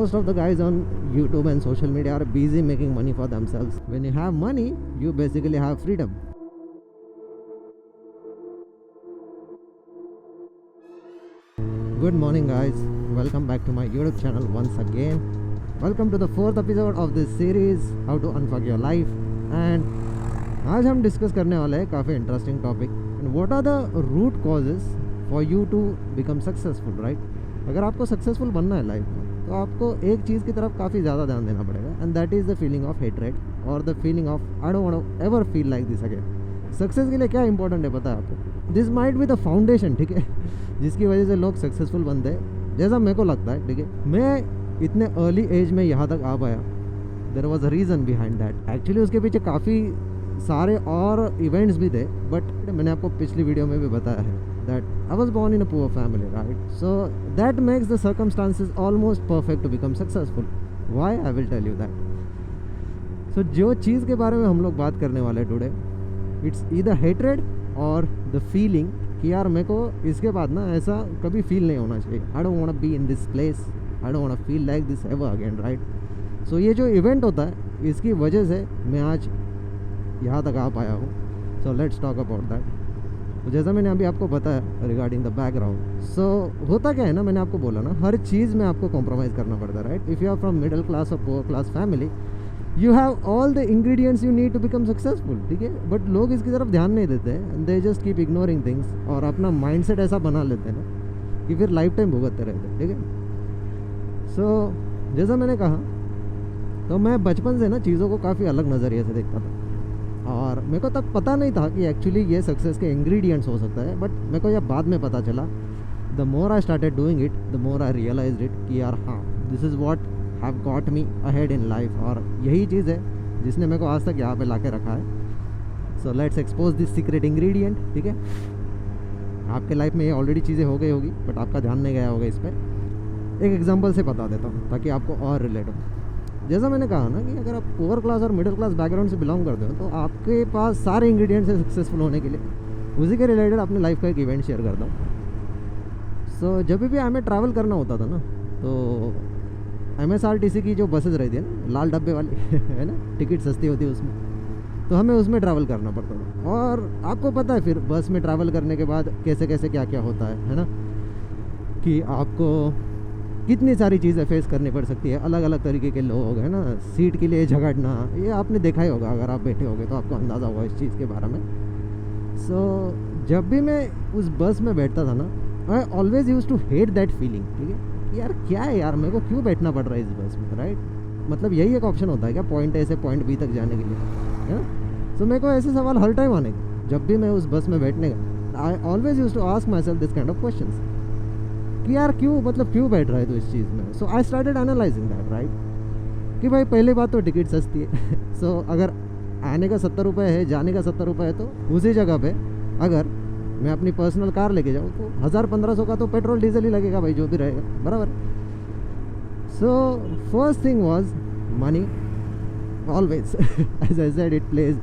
most of the guys on YouTube and social media are busy making money for themselves. When you have money, you basically have freedom. Good morning guys, welcome back to my YouTube channel once again. Welcome to the 4th episode of this series, How to Unfuck Your Life. And आज हम discuss करने वाले हैं काफ़ी interesting topic. What are the root causes for you to become successful, right? अगर आपको successful बनना है लाइफ में तो आपको एक चीज़ की तरफ काफ़ी ज़्यादा ध्यान देना पड़ेगा, and that is the feeling of hatred और the feeling of I don't want to ever feel like this again. Success के लिए क्या इंपॉर्टेंट है पता है आपको? This might be the foundation, ठीक है, जिसकी वजह से लोग सक्सेसफुल बनते हैं, जैसा मेरे को लगता है. ठीक है, मैं इतने अर्ली एज में यहाँ तक आ पाया, there was a reason behind that. Actually उसके पीछे काफ़ी सारे और इवेंट्स भी थे, बट मैंने आपको पिछली वीडियो में भी बताया है that I was born in a poor family, right? So that makes the circumstances almost perfect to become successful. Why? I will tell you that. So जो चीज़ के बारे में हम लोग बात करने वाले today, it's either hatred or the feeling कि यार मेरे को इसके बाद ना ऐसा कभी फील नहीं होना चाहिए. I don't want to be in this place. I don't want to feel like this ever again, right? So ये जो इवेंट होता है इसकी वजह से मैं आज यहाँ तक आ पाया हूँ. So let's talk about that. तो जैसा मैंने अभी आपको बताया रिगार्डिंग द बैकग्राउंड, सो होता क्या है ना, मैंने आपको बोला ना, हर चीज़ में आपको कॉम्प्रोमाइज़ करना पड़ता है, right? If you are from middle class और poor class family, you have all the ingredients you need to become successful, ठीक है. बट लोग इसकी तरफ ध्यान नहीं देते हैं, they just keep ignoring things और अपना माइंडसेट ऐसा बना लेते हैं ना कि फिर लाइफ टाइम भुगतते रहते हैं, ठीक है. सो जैसा मैंने कहा, तो मैं बचपन से ना चीज़ों को काफ़ी अलग नज़रिए से देखता था और मेरे को तक पता नहीं था कि एक्चुअली ये सक्सेस के इंग्रेडिएंट्स हो सकता है. बट मेरे को यह बाद में पता चला. The more I started doing it, the more I realised it कि यार हाँ, this is what have got me ahead in life, और यही चीज़ है जिसने मेरे को आज तक यहाँ पे ला के रखा है. So let's expose this secret ingredient, ठीक है. आपके लाइफ में ये ऑलरेडी चीज़ें हो गई होगी बट आपका ध्यान नहीं गया होगा इस पर. एक एग्जाम्पल से बता देता हूँ ताकि आपको और रिलेट हो. जैसा मैंने कहा ना कि अगर आप पुअर क्लास और मिडिल क्लास बैकग्राउंड से बिलोंग करते हो तो आपके पास सारे इंग्रेडिएंट्स हैं सक्सेसफुल होने के लिए. उसी के रिलेटेड अपने लाइफ का एक इवेंट शेयर करता हूँ. सो जब भी हमें ट्रैवल करना होता था ना, तो MSRTC की जो बसेस रहती है ना, लाल डब्बे वाली है ना, टिकट सस्ती होती है उसमें, तो हमें उसमें ट्रैवल करना पड़ता था. और आपको पता है फिर बस में ट्रैवल करने के बाद कैसे कैसे क्या क्या होता है ना, कि आपको कितनी सारी चीज़ें फेस करनी पड़ सकती है. अलग अलग तरीके के लोग हैं ना, सीट के लिए झगड़ना, ये आपने देखा ही होगा. अगर आप बैठे होगे तो आपको अंदाज़ा होगा इस चीज़ के बारे में. सो जब भी मैं उस बस में बैठता था ना, I always use to hate that feeling, ठीक है, कि यार क्या है यार, मेरे को क्यों बैठना पड़ रहा है इस बस में, राइट? मतलब यही एक ऑप्शन होता है क्या पॉइंट ए से पॉइंट बी तक जाने के लिए, है ना? सो मेरे को ऐसे सवाल हर टाइम आने जब भी मैं उस बस में बैठने का. I always use to ask myself this kind of questions कि यार क्यों, मतलब क्यों बैठ रहा है तो इस चीज़ में. So I started analysing that, right, कि भाई पहली बात तो टिकट सस्ती है. सो अगर आने का 70 रुपये है, जाने का 70 रुपये है, तो उसी जगह पे अगर मैं अपनी पर्सनल कार लेके जाऊँ तो 1000-1500 का तो पेट्रोल डीजल ही लगेगा भाई, जो भी रहेगा, बराबर. So first thing was money. Always as I said, it plays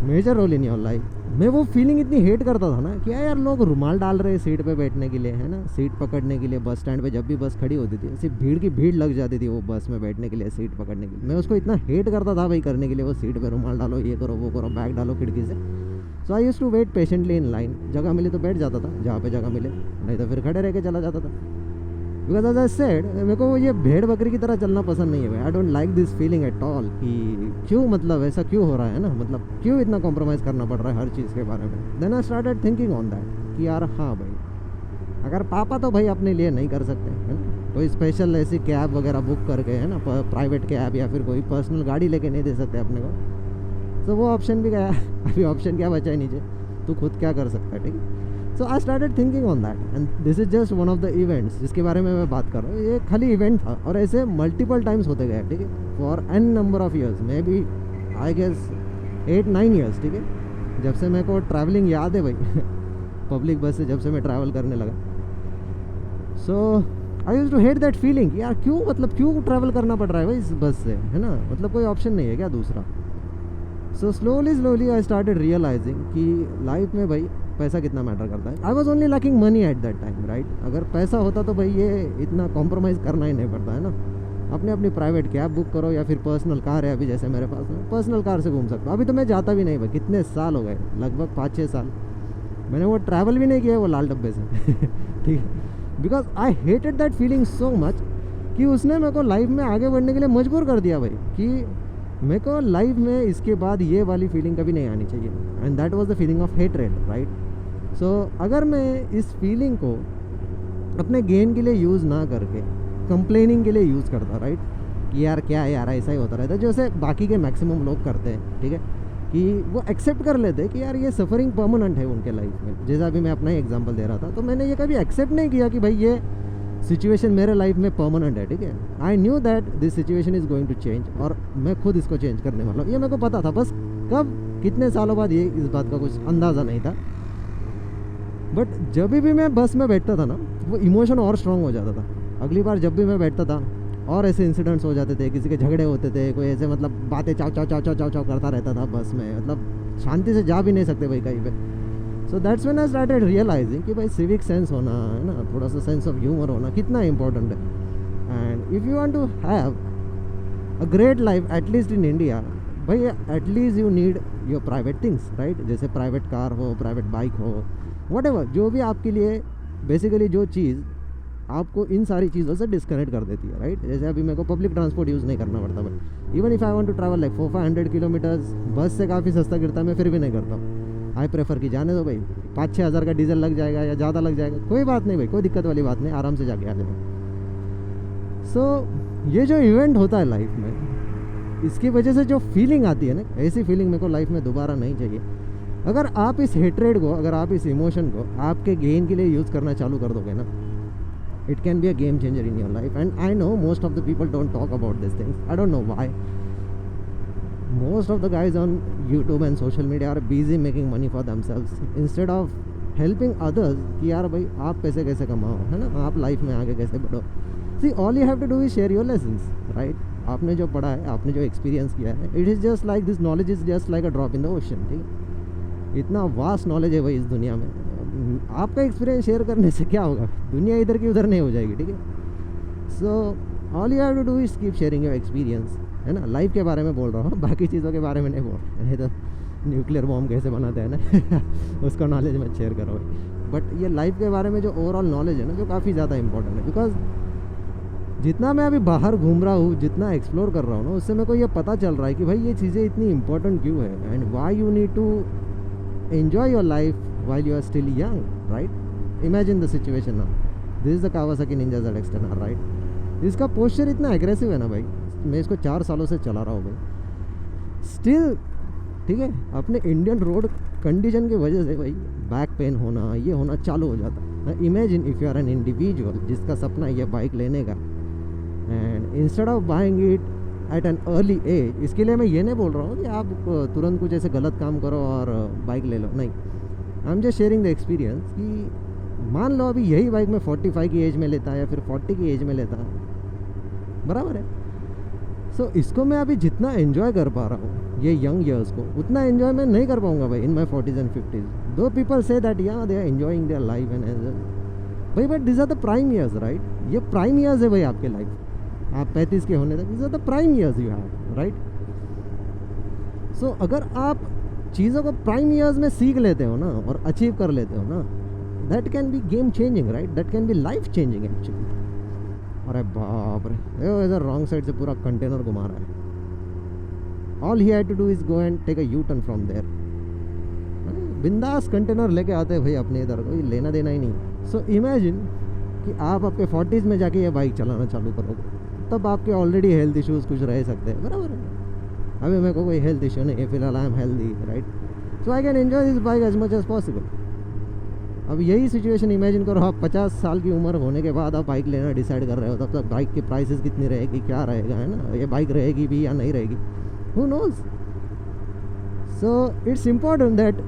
major role in your life. मैं वो फीलिंग इतनी हेट करता था ना कि यार लोग रुमाल डाल रहे हैं सीट पे बैठने के लिए, है ना, सीट पकड़ने के लिए. बस स्टैंड पे जब भी बस खड़ी होती थी सिर्फ भीड़ की भीड़ लग जाती थी वो बस में बैठने के लिए, सीट पकड़ने के लिए. मैं उसको इतना हेट करता था भाई करने के लिए, वो सीट पे रुमाल डालो, ये करो, वो करो, बैग डालो खिड़की से. So I use to wait patiently in line. जगह मिली तो बैठ जाता था जहाँ पे जगह मिले, नहीं तो फिर खड़े रह के चला जाता था. बिकॉज एज आई सेड, मेरे को ये भेड़ बकरी की तरह चलना पसंद नहीं है भाई. I don't like this feeling at all कि क्यों, मतलब ऐसा क्यों हो रहा है ना, मतलब क्यों इतना कॉम्प्रोमाइज़ करना पड़ रहा है हर चीज़ के बारे में. Then I started thinking on that कि यार हाँ भाई, अगर पापा तो भाई अपने लिए नहीं कर सकते, है ना, कोई स्पेशल ऐसी कैब वगैरह बुक करके, है ना, प्राइवेट कैब या फिर कोई पर्सनल गाड़ी लेके नहीं दे सकते अपने को. तो वो ऑप्शन भी गया. अभी ऑप्शन क्या बचा है नीचे, तू खुद क्या कर सकता है, ठीक है. So I started thinking on that, and this is just one of the events जिसके बारे में मैं बात कर रहा हूँ. ये खाली इवेंट था और ऐसे मल्टीपल टाइम्स होते गए, ठीक है, for an number of years, maybe I guess 8-9 years, ठीक है, जब से मेरे को ट्रैवलिंग याद है भाई पब्लिक बस से जब से मैं ट्रैवल करने लगा. So I use to hate that feeling, यार क्यों, मतलब क्यों ट्रैवल करना पड़ रहा है भाई इस बस से, है ना, मतलब कोई ऑप्शन नहीं है क्या दूसरा. So slowly I started realising कि लाइफ में भाई पैसा कितना मैटर करता है. I was only lacking money at that time, right. अगर पैसा होता तो भाई ये इतना कॉम्प्रोमाइज़ करना ही नहीं पड़ता, है ना. अपने अपनी प्राइवेट कैब बुक करो या फिर पर्सनल कार है, अभी जैसे मेरे पास में पर्सनल कार से घूम सकते हो। अभी तो मैं जाता भी नहीं भाई, कितने साल हो गए, लगभग 5-6 साल मैंने वो ट्रैवल भी नहीं किया वो लाल डब्बे से ठीक है, because I hated that feeling so much कि उसने मेरे को लाइफ में आगे बढ़ने के लिए मजबूर कर दिया भाई, कि मेरे को लाइफ में इसके बाद ये वाली फीलिंग कभी नहीं आनी चाहिए। And that was the feeling of hatred, right. So अगर मैं इस फीलिंग को अपने गेन के लिए यूज़ ना करके कंप्लेनिंग के लिए यूज़ करता, राइट, कि यार क्या है यार, ऐसा ही होता रहता है, जैसे बाकी के मैक्सिमम लोग करते हैं, ठीक है, कि वो एक्सेप्ट कर लेते हैं कि यार ये सफ़रिंग परमानेंट है उनके लाइफ में। जैसा अभी मैं अपना ही एग्जांपल दे रहा था, तो मैंने ये कभी एक्सेप्ट नहीं किया कि भाई ये सिचुएशन मेरे लाइफ में परमानेंट है, ठीक है। I knew that this situation is going to change, और मैं खुद इसको चेंज करने वाला हूँ, ये मेरे को पता था, बस कब कितने सालों बाद ये इस बात का कुछ अंदाज़ा नहीं था। बट जब भी मैं बस में बैठता था ना, वो इमोशन और स्ट्रांग हो जाता था। अगली बार जब भी मैं बैठता था और ऐसे इंसिडेंट्स हो जाते थे, किसी के झगड़े होते थे, कोई ऐसे मतलब बातें चाव चाव चाव चाव चाव चाव करता रहता था बस में, मतलब शांति से जा भी नहीं सकते भाई कहीं पे। So that's when I started realising कि भाई सिविक सेंस होना है ना, थोड़ा सा सेंस ऑफ ह्यूमर होना कितना इंपॉर्टेंट है। And if you want to have a great life at least in India, भाई at least you need your private things, right. जैसे प्राइवेट कार हो, प्राइवेट बाइक हो, व्हाटएवर, जो भी आपके लिए बेसिकली जो चीज़ आपको इन सारी चीज़ों से डिस्कनेक्ट कर देती है, राइट। जैसे अभी मेरे को पब्लिक ट्रांसपोर्ट यूज़ नहीं करना पड़ता भाई, even if I want to travel like 400-500 kilometres, bus से काफ़ी सस्ता गिरता है, मैं फिर भी नहीं करता हूँ। आई प्रेफर कि जाने दो भाई, 5-6 हज़ार का डीजल लग जाएगा या ज़्यादा लग जाएगा, कोई बात नहीं भाई, कोई दिक्कत वाली बात नहीं, आराम से जाके आ जाएगा। सो ये जो इवेंट होता है लाइफ में, इसकी वजह से जो फीलिंग आती है ना, ऐसी फीलिंग मेरे को लाइफ में दोबारा नहीं चाहिए। अगर आप इस हेट्रेड को, अगर आप इस इमोशन को आपके गेन के लिए यूज़ करना चालू कर दोगे ना, it can be a game changer in your life. And I know most of the people don't talk about these things. I don't know why. Most of the guys on YouTube and social media are busy making money for themselves instead of helping others कि यार भाई आप पैसे कैसे कमाओ, है ना, आप लाइफ में आगे कैसे बढ़ो। See, all you have to do is share your lessons, right? आपने जो पढ़ा है, आपने जो एक्सपीरियंस किया है, it is just like this knowledge is just like a drop in the ocean, ठीक है। इतना वास्ट नॉलेज है भाई इस दुनिया में, आपका एक्सपीरियंस शेयर करने से क्या होगा, दुनिया इधर की उधर नहीं हो जाएगी, ठीक है। So all you have to do is keep sharing your experience, है ना। लाइफ के बारे में बोल रहा हूँ, बाकी चीज़ों के बारे में नहीं बोल रहा, नहीं तो न्यूक्लियर बॉम्ब कैसे बनाते हैं ना उसका नॉलेज मत शेयर करो। बट ये लाइफ के बारे में जो ओवरऑल नॉलेज है ना, जो काफ़ी ज़्यादा इंपॉर्टेंट है, बिकॉज जितना मैं अभी बाहर घूम रहा हूँ, जितना एक्सप्लोर कर रहा हूँ ना, उससे मेरे को ये पता चल रहा है कि भाई ये चीज़ें इतनी इंपॉर्टेंट क्यों है, and why you need to enjoy your life while you are still young, right? Imagine the situation now. This is the Kawasaki Ninja ZX-10R, right? इसका पोस्चर इतना एग्रेसिव है ना भाई, मैं इसको 4 सालों से चला रहा हूँ भाई, स्टिल, ठीक है, अपने इंडियन रोड कंडीशन की वजह से भाई बैक पेन होना, ये होना चालू हो जाता है। Imagine if you are an individual जिसका सपना है ये बाइक लेने का, and instead of buying it at an early age, इसके लिए मैं ये नहीं बोल रहा हूँ कि आप तुरंत कुछ ऐसे गलत काम करो और बाइक ले लो, नहीं। I am just sharing the experience कि मान लो अभी यही बाइक मैं 45 की एज में लेता या फिर 40 की एज में लेता, बराबर है। सो इसको मैं अभी जितना एंजॉय कर पा रहा हूँ ये यंग ईयर्स को, उतना एंजॉय मैं नहीं कर पाऊँगा भाई इन माई 40s एंड 50s। दो पीपल से दैट या they are enjoying their life and भाई, but this are the prime years, right. ये प्राइम ईयर्स है भाई आपके लाइफ, आप 35 के होने तक, this are the prime years you have, right. So अगर आप चीज़ों को प्राइम ईयर्स में सीख लेते हो ना और अचीव कर लेते हो ना, that can be game changing, right, that can be life changing actually. अरे बाप रे, इधर रॉन्ग साइड से पूरा कंटेनर घुमा रहा है। All he had to do is go and take a U turn from there, बिंदास कंटेनर लेके आते हैं भाई अपने इधर, कोई लेना देना ही नहीं। सो इमेजिन कि आप आपके 40s में जाके ये बाइक चलाना चालू करोगे, तब आपके ऑलरेडी हेल्थ इश्यूज़ कुछ रह सकते हैं, बराबर है। अभी मेरे को कोई हेल्थ इशू नहीं है फिलहाल, I am healthy, right. So I can enjoy this bike as much as possible. अब यही सिचुएशन इमेजिन करो, आप 50 साल की उम्र होने के बाद आप बाइक लेना डिसाइड कर रहे हो, तब तक बाइक की प्राइसेस कितनी रहेगी, क्या रहेगा, है ना, ये बाइक रहेगी भी या नहीं रहेगी, who knows. So it's important that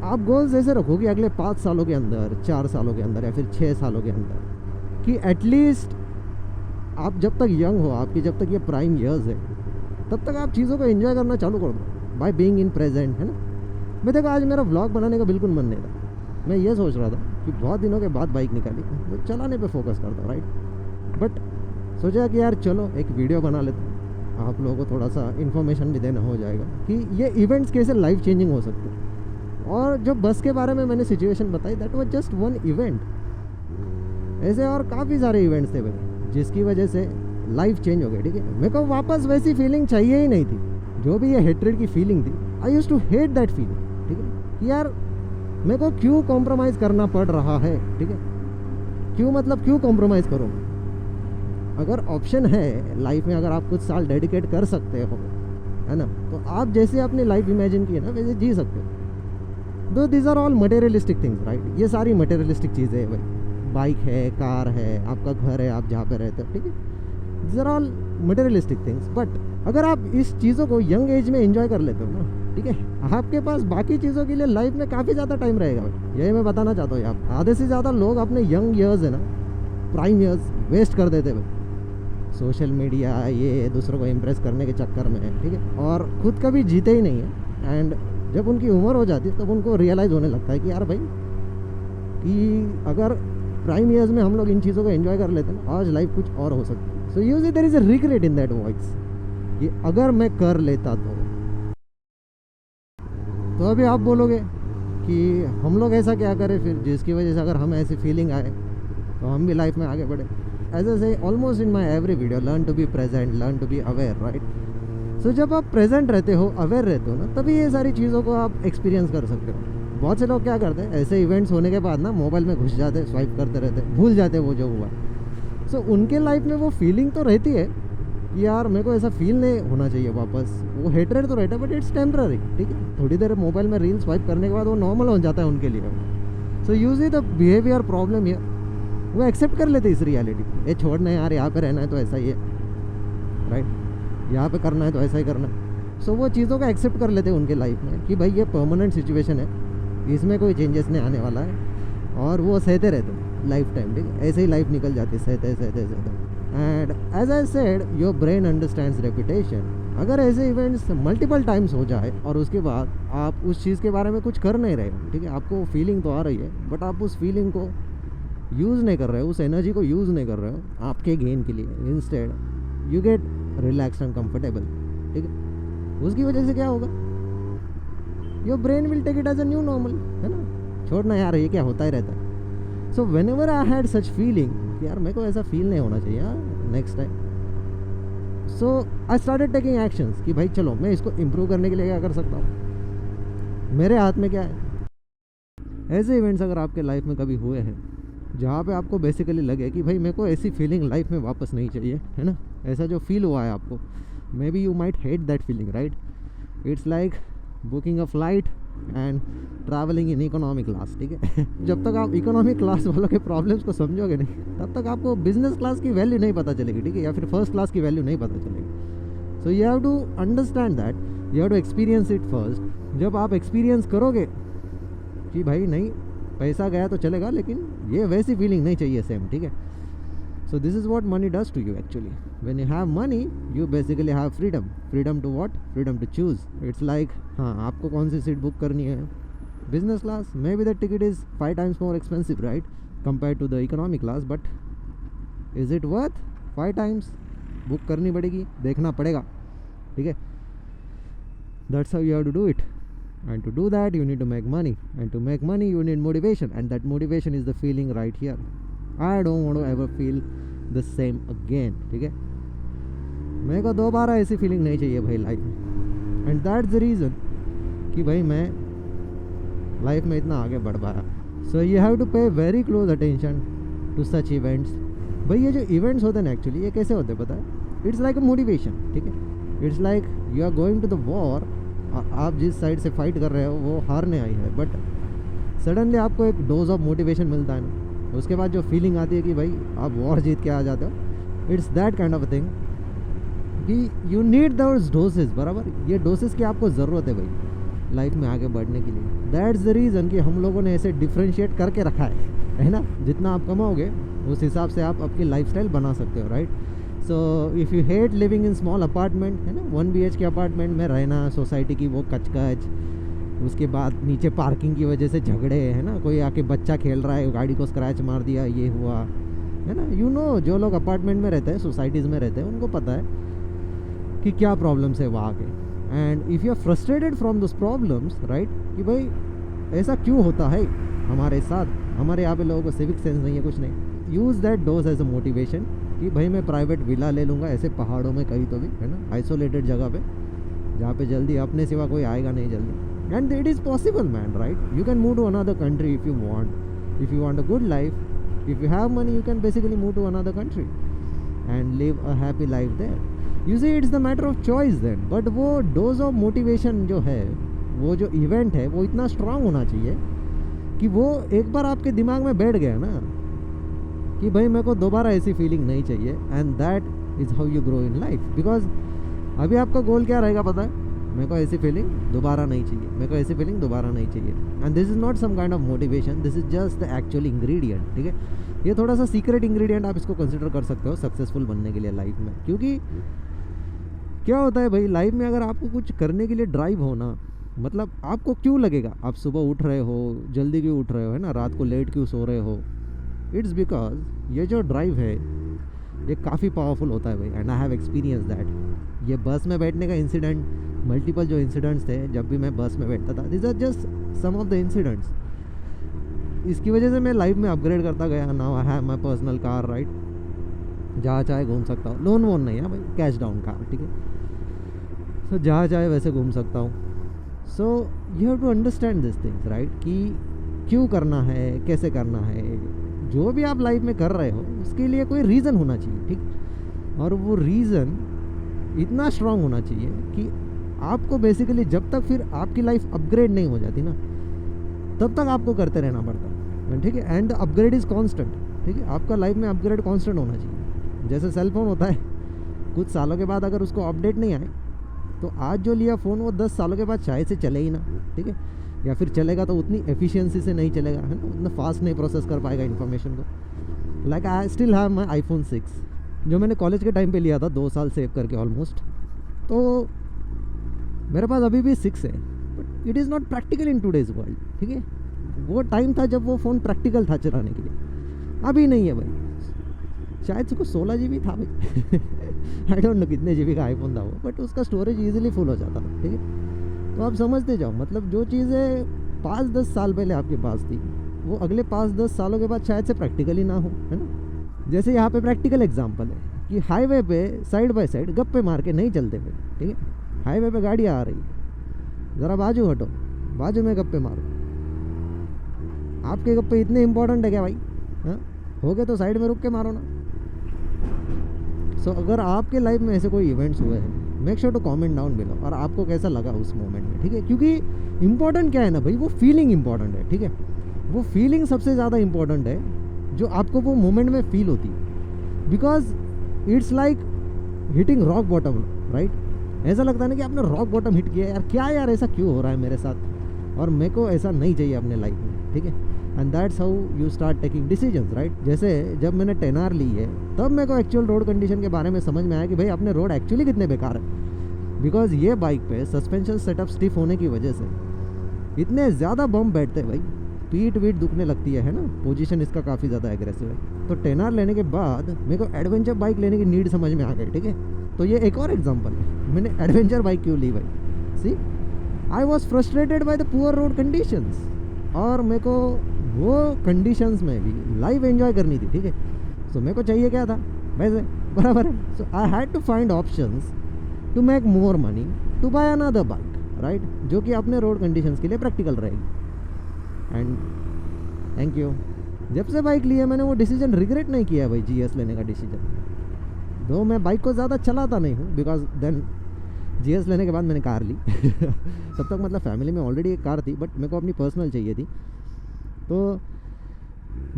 आप गोल्स ऐसे रखो कि अगले 5 सालों के अंदर, 4 सालों के अंदर या फिर 6 सालों के अंदर, कि एटलीस्ट आप जब तक यंग हो, आपकी जब तक ये प्राइम ईयर्स है, तब तक आप चीज़ों को एंजॉय करना चालू कर दो बाय बीइंग इन प्रेजेंट, है ना। मैं देखो आज मेरा व्लॉग बनाने का बिल्कुल मन नहीं था, मैं ये सोच रहा था कि बहुत दिनों के बाद बाइक निकाली तो चलाने पे फोकस करता हूँ, राइट। बट सोचा कि यार चलो एक वीडियो बना लेते हैं, आप लोगों को थोड़ा सा इन्फॉर्मेशन भी देना हो जाएगा कि ये इवेंट्स कैसे लाइफ चेंजिंग हो सकते हैं। और जो बस के बारे में मैंने सिचुएशन बताई, that was just one event. ऐसे और काफ़ी सारे इवेंट्स थे भाई जिसकी वजह से लाइफ चेंज हो गई, ठीक है। मेरे को वापस वैसी फीलिंग चाहिए ही नहीं थी, जो भी ये हेट्रेड की फीलिंग थी। I used to hate that feeling, ठीक है, कि यार मेरे को क्यों कॉम्प्रोमाइज़ करना पड़ रहा है, ठीक है। क्यों मतलब क्यों कॉम्प्रोमाइज़ करूँ? अगर ऑप्शन है लाइफ में, अगर आप कुछ साल डेडिकेट कर सकते हो, है ना, तो आप जैसे अपनी लाइफ इमेजिन की है ना वैसे जी सकते हो। Though these are all materialistic things, right. ये सारी मटेरियलिस्टिक चीज़ें हैं भाई। बाइक है, कार है, आपका घर है, आप जहाँ पे रहते हो, ठीक है। These are all materialistic things. But अगर आप इस चीज़ों को यंग एज में एंजॉय कर लेते हो ना, ठीक है, आपके पास बाकी चीज़ों के लिए लाइफ में काफ़ी ज़्यादा टाइम रहेगा भाई। यही मैं बताना चाहता हूँ। आप आधे से ज़्यादा लोग अपने यंग ईयर्स है ना, प्राइम ईयर्स वेस्ट कर देते भाई सोशल मीडिया, ये दूसरों को इम्प्रेस करने के चक्कर में, ठीक है, और खुद कभी जीते ही नहीं है। एंड जब उनकी उम्र हो जाती है तब उनको रियलाइज़ होने लगता है कि यार भाई, कि अगर प्राइम ईयर्स में हम लोग इन चीज़ों को एंजॉय कर लेते हैं ना, आज लाइफ कुछ और हो सकती है। So usually there is a regret in that voice कि अगर मैं कर लेता तो अभी आप बोलोगे कि हम लोग ऐसा क्या करें फिर, जिसकी वजह से अगर हमें ऐसी फीलिंग आए तो हम भी लाइफ में आगे बढ़े। As I say almost in my every video, learn to be present, learn to be aware, right. So जब आप प्रेजेंट रहते हो, अवेयर रहते हो ना, तभी ये सारी चीज़ों को आप एक्सपीरियंस कर सकते हो। बहुत से लोग क्या करते हैं, ऐसे इवेंट्स होने के बाद ना मोबाइल में घुस जाते, स्वाइप करते रहते, भूल जाते वो जो हुआ। सो उनके लाइफ में वो फीलिंग तो रहती है कि यार मेरे को ऐसा फील नहीं होना चाहिए वापस। वो हेटरेट तो रहता है बट इट्स टेम्पररी, ठीक है। थोड़ी देर मोबाइल में रील स्वाइप करने के बाद वो नॉर्मल हो जाता है उनके लिए। So usually the behaviour problem है, वो एक्सेप्ट कर लेते इस रियलिटी। ये छोड़ना है यार, यहाँ पे रहना है तो ऐसा ही है, राइट, यहाँ पे करना है तो ऐसा ही करना है। सो वो चीज़ों को एक्सेप्ट कर लेते हैं उनके लाइफ में कि भाई ये परमानेंट सिचुएशन है, इसमें कोई चेंजेस नहीं आने वाला है, और वो सहते रहते लाइफ टाइम, ठीक है। ऐसे ही लाइफ निकल जाती है, सहते सहते सहते। And as I said, your brain understands repetition. अगर ऐसे इवेंट्स मल्टीपल टाइम्स हो जाए और उसके बाद आप उस चीज़ के बारे में कुछ कर नहीं रहे हो, ठीक है, आपको फीलिंग तो आ रही है बट आप उस फीलिंग को यूज़ नहीं कर रहे हो, उस एनर्जी को यूज़ नहीं कर रहे हो आपके गेन के लिए। Instead you get relax and comfortable, ठीक है। उसकी वजह से क्या होगा, your brain will take it as a new normal, है ना, छोड़ना यार ये क्या होता ही रहता है। So when ever I had such feeling कि यार मेरे को ऐसा फील नहीं होना चाहिए next time, so I started taking actions कि भाई चलो मैं इसको इम्प्रूव करने के लिए क्या कर सकता हूँ, मेरे हाथ में क्या है। ऐसे इवेंट्स अगर आपके लाइफ में कभी हुए हैं जहाँ पे आपको बेसिकली लगे कि भाई मेरे को ऐसी फीलिंग लाइफ में वापस नहीं चाहिए, है ना, ऐसा जो फील हुआ है आपको, may be you might hate that feeling, right. It's like booking a flight and travelling in economic class, ठीक है। जब तक आप इकोनॉमिक क्लास वालों के प्रॉब्लम्स को समझोगे नहीं, तब तक आपको बिजनेस क्लास की वैल्यू नहीं पता चलेगी, ठीक है, या फिर फर्स्ट क्लास की वैल्यू नहीं पता चलेगी। So you have to understand that, you have to experience it first. जब आप एक्सपीरियंस करोगे कि भाई नहीं, पैसा गया तो चलेगा लेकिन ये वैसी फीलिंग नहीं चाहिए सेम, ठीक है। So this is what money does to you actually. When you have money you basically have freedom. Freedom to what? Freedom to choose. It's like, हाँ, आपको कौन सी सीट बुक करनी है, business class, maybe the ticket is 5 times more expensive, right, compare to the economic class, but is it worth 5 times? Book करनी पड़ेगी, देखना पड़ेगा, ठीक है। That's how you have to do it. And to do that you need to make money, and to make money you need motivation, and that motivation is the feeling right here. I don't want to ever feel the same again, ठीक है। मेरे को दोबारा ऐसी feeling नहीं चाहिए भाई life में, एंड दैट्स द रीज़न कि भाई मैं लाइफ में इतना आगे बढ़ पाया। So you have to pay very close attention to such events. भाई ये जो इवेंट्स होते हैं ना एक्चुअली, ये कैसे होते हैं पता है? इट्स लाइक अ मोटिवेशन, ठीक है। It's like you are going to the war, आप जिस साइड से फाइट कर रहे हो वो हारने आई है, बट सडनली आपको एक डोज ऑफ मोटिवेशन मिलता है ना, उसके बाद जो फीलिंग आती है कि भाई आप वॉर जीत के आ जाते हो। It's that kind of a thing कि यू नीड दोज डोसेस, बराबर। ये डोसेस की आपको ज़रूरत है भाई लाइफ में आगे बढ़ने के लिए। दैट्स द रीज़न कि हम लोगों ने ऐसे डिफ्रेंशिएट करके रखा है ना। जितना आप कमाओगे उस हिसाब से आप आपकी लाइफस्टाइल बना सकते हो, right. So if you hate living in small apartment, है ना, 1 BHK अपार्टमेंट में रहना, सोसाइटी की वो कचकच, उसके बाद नीचे पार्किंग की वजह से झगड़े, है ना, कोई आके बच्चा खेल रहा है गाड़ी को स्क्रैच मार दिया, ये हुआ, है ना। जो लोग अपार्टमेंट में रहते हैं, सोसाइटीज़ में रहते हैं, उनको पता है कि क्या प्रॉब्लम्स है वहाँ के। And if you are frustrated from those problems, right, कि भाई ऐसा क्यों होता है हमारे साथ, हमारे यहाँ पे लोगों को सिविक सेंस नहीं है, कुछ नहीं, use that dose as a motivation कि भाई मैं प्राइवेट विला ले लूँगा ऐसे पहाड़ों में कहीं तो भी, है ना, आइसोलेटेड जगह पे, जहाँ पे जल्दी अपने सिवा कोई आएगा नहीं जल्दी। And it is possible man, right, you can move to another country if you want a good life, if you have money, you can basically move to another country and live a happy life there. You see, it's the matter of choice then. But वो dose of motivation जो है, वो जो event है, वो इतना strong होना चाहिए कि वो एक बार आपके दिमाग में बैठ गया ना कि भाई मेरे को दोबारा ऐसी फीलिंग नहीं चाहिए। And that is how you grow in life. Because अभी आपका गोल क्या रहेगा पता है, मेरे को ऐसी फीलिंग दोबारा नहीं चाहिए, मेरे को ऐसी फीलिंग दोबारा नहीं चाहिए। And this is not some kind of motivation, this is just the actual ingredient. ठीक है, ये थोड़ा सा सीक्रेट इंग्रेडिएंट आप इसको कंसिडर कर सकते हो सक्सेसफुल बनने के लिए लाइफ में। क्योंकि क्या होता है भाई, लाइफ में अगर आपको कुछ करने के लिए ड्राइव हो ना, मतलब आपको क्यों लगेगा आप सुबह उठ रहे हो, जल्दी क्यों उठ रहे हो, है ना, रात को लेट क्यों सो रहे हो, इट्स बिकॉज ये जो ड्राइव है ये काफ़ी पावरफुल होता है भाई। And I have experience that. ये बस में बैठने का इंसिडेंट, मल्टीपल जो इंसिडेंट्स थे जब भी मैं बस में बैठता था, this are just some of the incidents. इसकी वजह से मैं लाइफ में अपग्रेड करता गया। Now I have my personal car, right, जहाँ चाहे घूम सकता हूँ, लोन वोन नहीं है भाई, कैश डाउन कार, ठीक है। सो जहाँ चाहे वैसे घूम सकता हूँ। So you have to understand this things, right, कि क्यों करना है, कैसे करना है। जो भी आप लाइफ में कर रहे हो उसके लिए कोई रीज़न होना चाहिए, ठीक। और वो रीज़न इतना स्ट्रांग होना चाहिए कि आपको बेसिकली जब तक फिर आपकी लाइफ अपग्रेड नहीं हो जाती ना, तब तक आपको करते रहना पड़ता है, ठीक है। एंड अपग्रेड इज़ कांस्टेंट, ठीक है। आपका लाइफ में अपग्रेड कांस्टेंट होना चाहिए। जैसे सेल फोन होता है, कुछ सालों के बाद अगर उसको अपडेट नहीं आए तो आज जो लिया फ़ोन वो 10 सालों के बाद शायद से चले ही ना, ठीक है। या फिर चलेगा तो उतनी एफिशिएंसी से नहीं चलेगा, है ना, उतना फास्ट नहीं प्रोसेस कर पाएगा इन्फॉर्मेशन को। Like I still have my iPhone 6 जो मैंने कॉलेज के टाइम पे लिया था, 2 साल सेव करके ऑलमोस्ट। तो मेरे पास अभी भी 6 है, but it is not practical in today's world, ठीक है। वो टाइम था जब वो फ़ोन प्रैक्टिकल था चलाने के लिए, अभी नहीं है भाई। शायद से कुछ 16 GB था भाई आई डोंट नो कितने GB का आईफोन था वो, बट उसका स्टोरेज ईजिली फुल हो जाता था, ठीक है। तो आप समझते जाओ, मतलब जो चीज़ें 5-10 साल पहले आपके पास थी वो अगले 5-10 सालों के बाद शायद से प्रैक्टिकल ही ना हो, है ना। जैसे यहाँ पे प्रैक्टिकल एग्जांपल है कि हाईवे पे साइड बाय साइड गप्पे मार के नहीं चलते भाई, ठीक है। हाईवे पे गाड़ी आ रही, ज़रा बाजू हटो, बाजू में गप्पे मारो। आपके गप्पे इतने इंपॉर्टेंट है क्या भाई? हाँ, हो गए तो साइड में रुक के मारो ना। सो अगर आपके लाइफ में ऐसे कोई इवेंट्स हुए हैं, make sure to comment down below और आपको कैसा लगा उस मोमेंट में, ठीक है। क्योंकि इंपॉर्टेंट क्या है ना भाई, वो फीलिंग इंपॉर्टेंट है, ठीक है। वो फीलिंग सबसे ज़्यादा इंपॉर्टेंट है जो आपको वो मोमेंट में फील होती है। Because it's like hitting rock bottom, right. ऐसा लगता है ना कि आपने रॉक बॉटम हिट किया, यार क्या यार ऐसा क्यों हो रहा है मेरे साथ, और मेरे को ऐसा नहीं चाहिए अपने लाइफ में, ठीक है। And that's how you start taking decisions, right. जैसे जब मैंने 10R ली है तब मेरे को एक्चुअल रोड कंडीशन के बारे में समझ में आया कि भाई अपने रोड एक्चुअली कितने बेकार है। बिकॉज ये बाइक पे सस्पेंशन सेटअप स्टिफ होने की वजह से इतने ज़्यादा बम्प बैठते हैं भाई, पीठ वीठ दुखने लगती है ना। पोजीशन इसका काफ़ी ज़्यादा एग्रेसिव है। तो 10R लेने के बाद मेरे को एडवेंचर बाइक लेने की नीड समझ में आ गई, ठीक है। तो ये एक और एग्जाम्पल है, मैंने एडवेंचर बाइक क्यों ली भाई। See, I was frustrated by the poor road conditions, और मेरे को वो कंडीशंस में भी लाइफ एंजॉय करनी थी, ठीक है। सो मेरे को चाहिए क्या था, वैसे बराबर है। So I had to find options to make more money to buy another bike, right, जो कि अपने रोड कंडीशंस के लिए प्रैक्टिकल रहेगी। एंड थैंक यू, जब से बाइक ली है मैंने वो डिसीजन रिग्रेट नहीं किया भाई, GS लेने का डिसीजन। दो मैं बाइक को ज़्यादा चलाता नहीं हूँ, बिकॉज देन GS लेने के बाद मैंने कार ली तब तक मतलब फैमिली में ऑलरेडी एक कार थी, बट मेरे को अपनी पर्सनल चाहिए थी। तो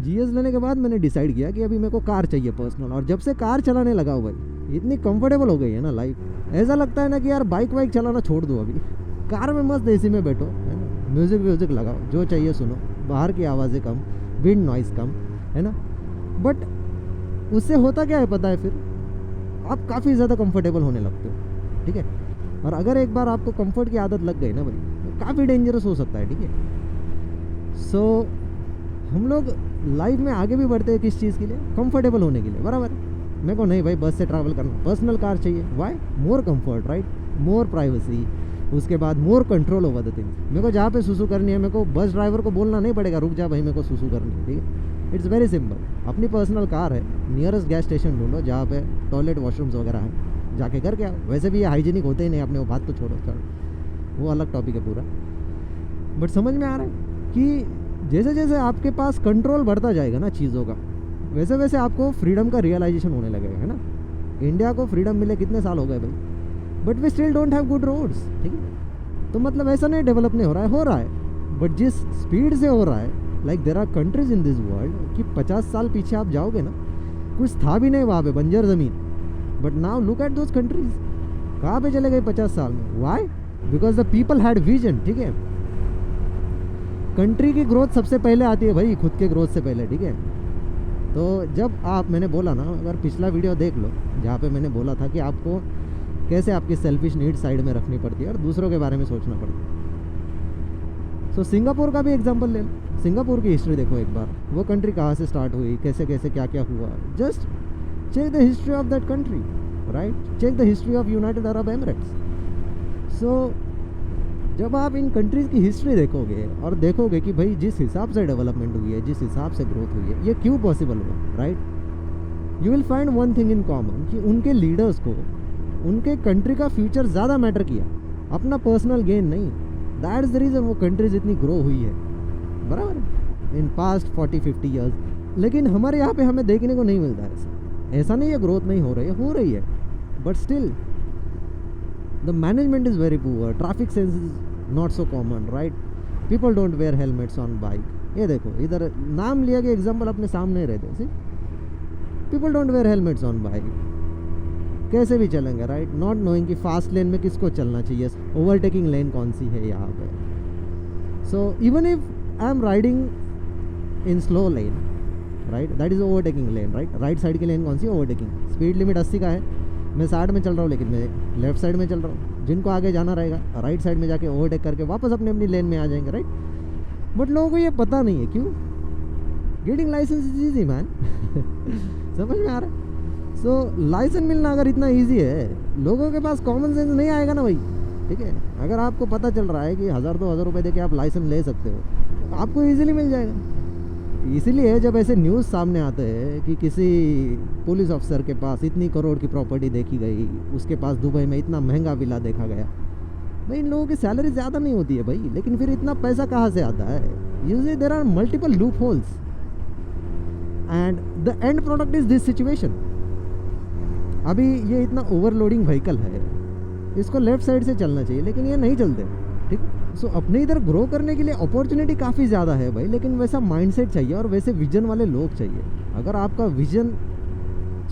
GS लेने के बाद मैंने डिसाइड किया कि अभी मेरे को कार चाहिए पर्सनल। और जब से कार चलाने लगा हूँ भाई, इतनी कंफर्टेबल हो गई है ना लाइफ, ऐसा लगता है ना कि यार बाइक वाइक चलाना छोड़ दो, अभी कार में मस्त AC में बैठो, है ना, म्यूज़िक लगाओ, जो चाहिए सुनो, बाहर की आवाज़ें कम, विंड नॉइज़ कम, है ना। बट उससे होता क्या है पता है, फिर आप काफ़ी ज़्यादा कंफर्टेबल होने लगते हो, ठीक है। और अगर एक बार आपको कंफर्ट की आदत लग गई ना भाई, तो काफ़ी डेंजरस हो सकता है, ठीक है। सो हम लोग लाइफ में आगे भी बढ़ते हैं किस चीज़ के लिए, कंफर्टेबल होने के लिए, बराबर। मेरे को नहीं भाई बस से ट्रैवल करना, पर्सनल कार चाहिए, why, more comfort, right, more privacy, उसके बाद more control over the things. मेरे को जहाँ पे सुसु करनी है, मेरे को बस ड्राइवर को बोलना नहीं पड़ेगा रुक जा भाई मेरे को सुसु करनी है, ठीक है। It's very simple. अपनी पर्सनल कार है, नियरेस्ट गैस स्टेशन ढूंढो जहाँ पे टॉयलेट वॉशरूम्स वगैरह है, जाके करके आओ। वैसे भी ये हाइजीनिक होते ही नहीं अपने, वो बात तो छोड़ो, वो अलग टॉपिक है पूरा। बट समझ में आ रहा है कि जैसे जैसे आपके पास कंट्रोल बढ़ता जाएगा ना चीज़ों का, वैसे वैसे आपको फ्रीडम का रियलाइजेशन होने लगेगा, है ना। इंडिया को फ्रीडम मिले कितने साल हो गए भाई, but we still don't have good roads, ठीक है। तो मतलब ऐसा नहीं डेवलप नहीं हो रहा है, बट जिस स्पीड से हो रहा है, like there are countries in this world कि 50 साल पीछे आप जाओगे ना, कुछ था भी नहीं वहाँ पे, बंजर ज़मीन, but now look at those countries, कहाँ पे चले गए 50 साल में। Why? Because the people had vision, ठीक है। कंट्री की ग्रोथ सबसे पहले आती है भाई, खुद के ग्रोथ से पहले, ठीक है। तो जब आप, मैंने बोला ना, अगर पिछला वीडियो देख लो जहाँ पे मैंने बोला था कि आपको कैसे आपकी सेल्फिश नीड साइड में रखनी पड़ती है और दूसरों के बारे में सोचना पड़ता है। सो सिंगापुर का भी एग्जांपल ले लो, सिंगापुर की हिस्ट्री देखो एक बार, वो कंट्री कहाँ से स्टार्ट हुई, कैसे कैसे क्या क्या हुआ, just check the history of that country, right, check the history of United Arab Emirates. So जब आप इन कंट्रीज़ की हिस्ट्री देखोगे और देखोगे कि भाई जिस हिसाब से डेवलपमेंट हुई है, जिस हिसाब से ग्रोथ हुई है, ये क्यों पॉसिबल हुआ, right, you will find one thing in common कि उनके लीडर्स को उनके कंट्री का फ्यूचर ज़्यादा मैटर किया, अपना पर्सनल गेन नहीं। दैट इज़ द रीज़न वो कंट्रीज इतनी ग्रो हुई है, बराबर, इन पास्ट 40-50 ईयर्स। लेकिन हमारे यहाँ पे हमें देखने को नहीं मिलता है ऐसा नहीं है ग्रोथ नहीं हो रही है, but still the management is very poor, traffic sense is not so common, right, people don't wear helmets on bike। ये देखो इधर नाम लिया कि एग्जांपल अपने सामने ही रहते हैं, people don't wear helmets on bike, कैसे भी चलेंगे, राइट, नॉट नोइंग कि फास्ट लेन में किसको चलना चाहिए, ओवरटेकिंग लेन कौन सी है यहाँ पे। So even if I am riding in slow lane, right, that is overtaking lane, right side की लेन कौन सी, ओवरटेकिंग। स्पीड लिमिट 80 का है, मैं 60 में चल रहा हूँ, लेकिन मैं लेफ्ट साइड में चल रहा हूँ। जिनको आगे जाना रहेगा राइट साइड में जाके ओवरटेक करके वापस अपनी अपनी लेन में आ जाएंगे, राइट। बट लोगों को ये पता नहीं है, क्यों, getting licence is easy man समझ में आ रहा है। सो लाइसेंस मिलना अगर इतना ईजी है, लोगों के पास कॉमन सेंस नहीं आएगा ना भाई, ठीक है। अगर आपको पता चल रहा है कि 1000-2000 रुपये दे के आप लाइसेंस ले सकते हो, तो आपको ईजिली मिल जाएगा। इसीलिए जब ऐसे न्यूज़ सामने आते हैं कि किसी पुलिस अफसर के पास इतनी करोड़ की प्रॉपर्टी देखी गई, उसके पास दुबई में इतना महंगा विला देखा गया, भाई इन लोगों की सैलरी ज़्यादा नहीं होती है भाई, लेकिन फिर इतना पैसा कहाँ से आता है। Usually there are multiple loopholes and the end product is this situation. अभी ये इतना ओवरलोडिंग व्हीकल है, इसको लेफ्ट साइड से चलना चाहिए, लेकिन ये नहीं चलते, ठीक। सो अपने इधर ग्रो करने के लिए अपॉर्चुनिटी काफ़ी ज़्यादा है भाई, लेकिन वैसा माइंडसेट चाहिए और वैसे विजन वाले लोग चाहिए। अगर आपका विजन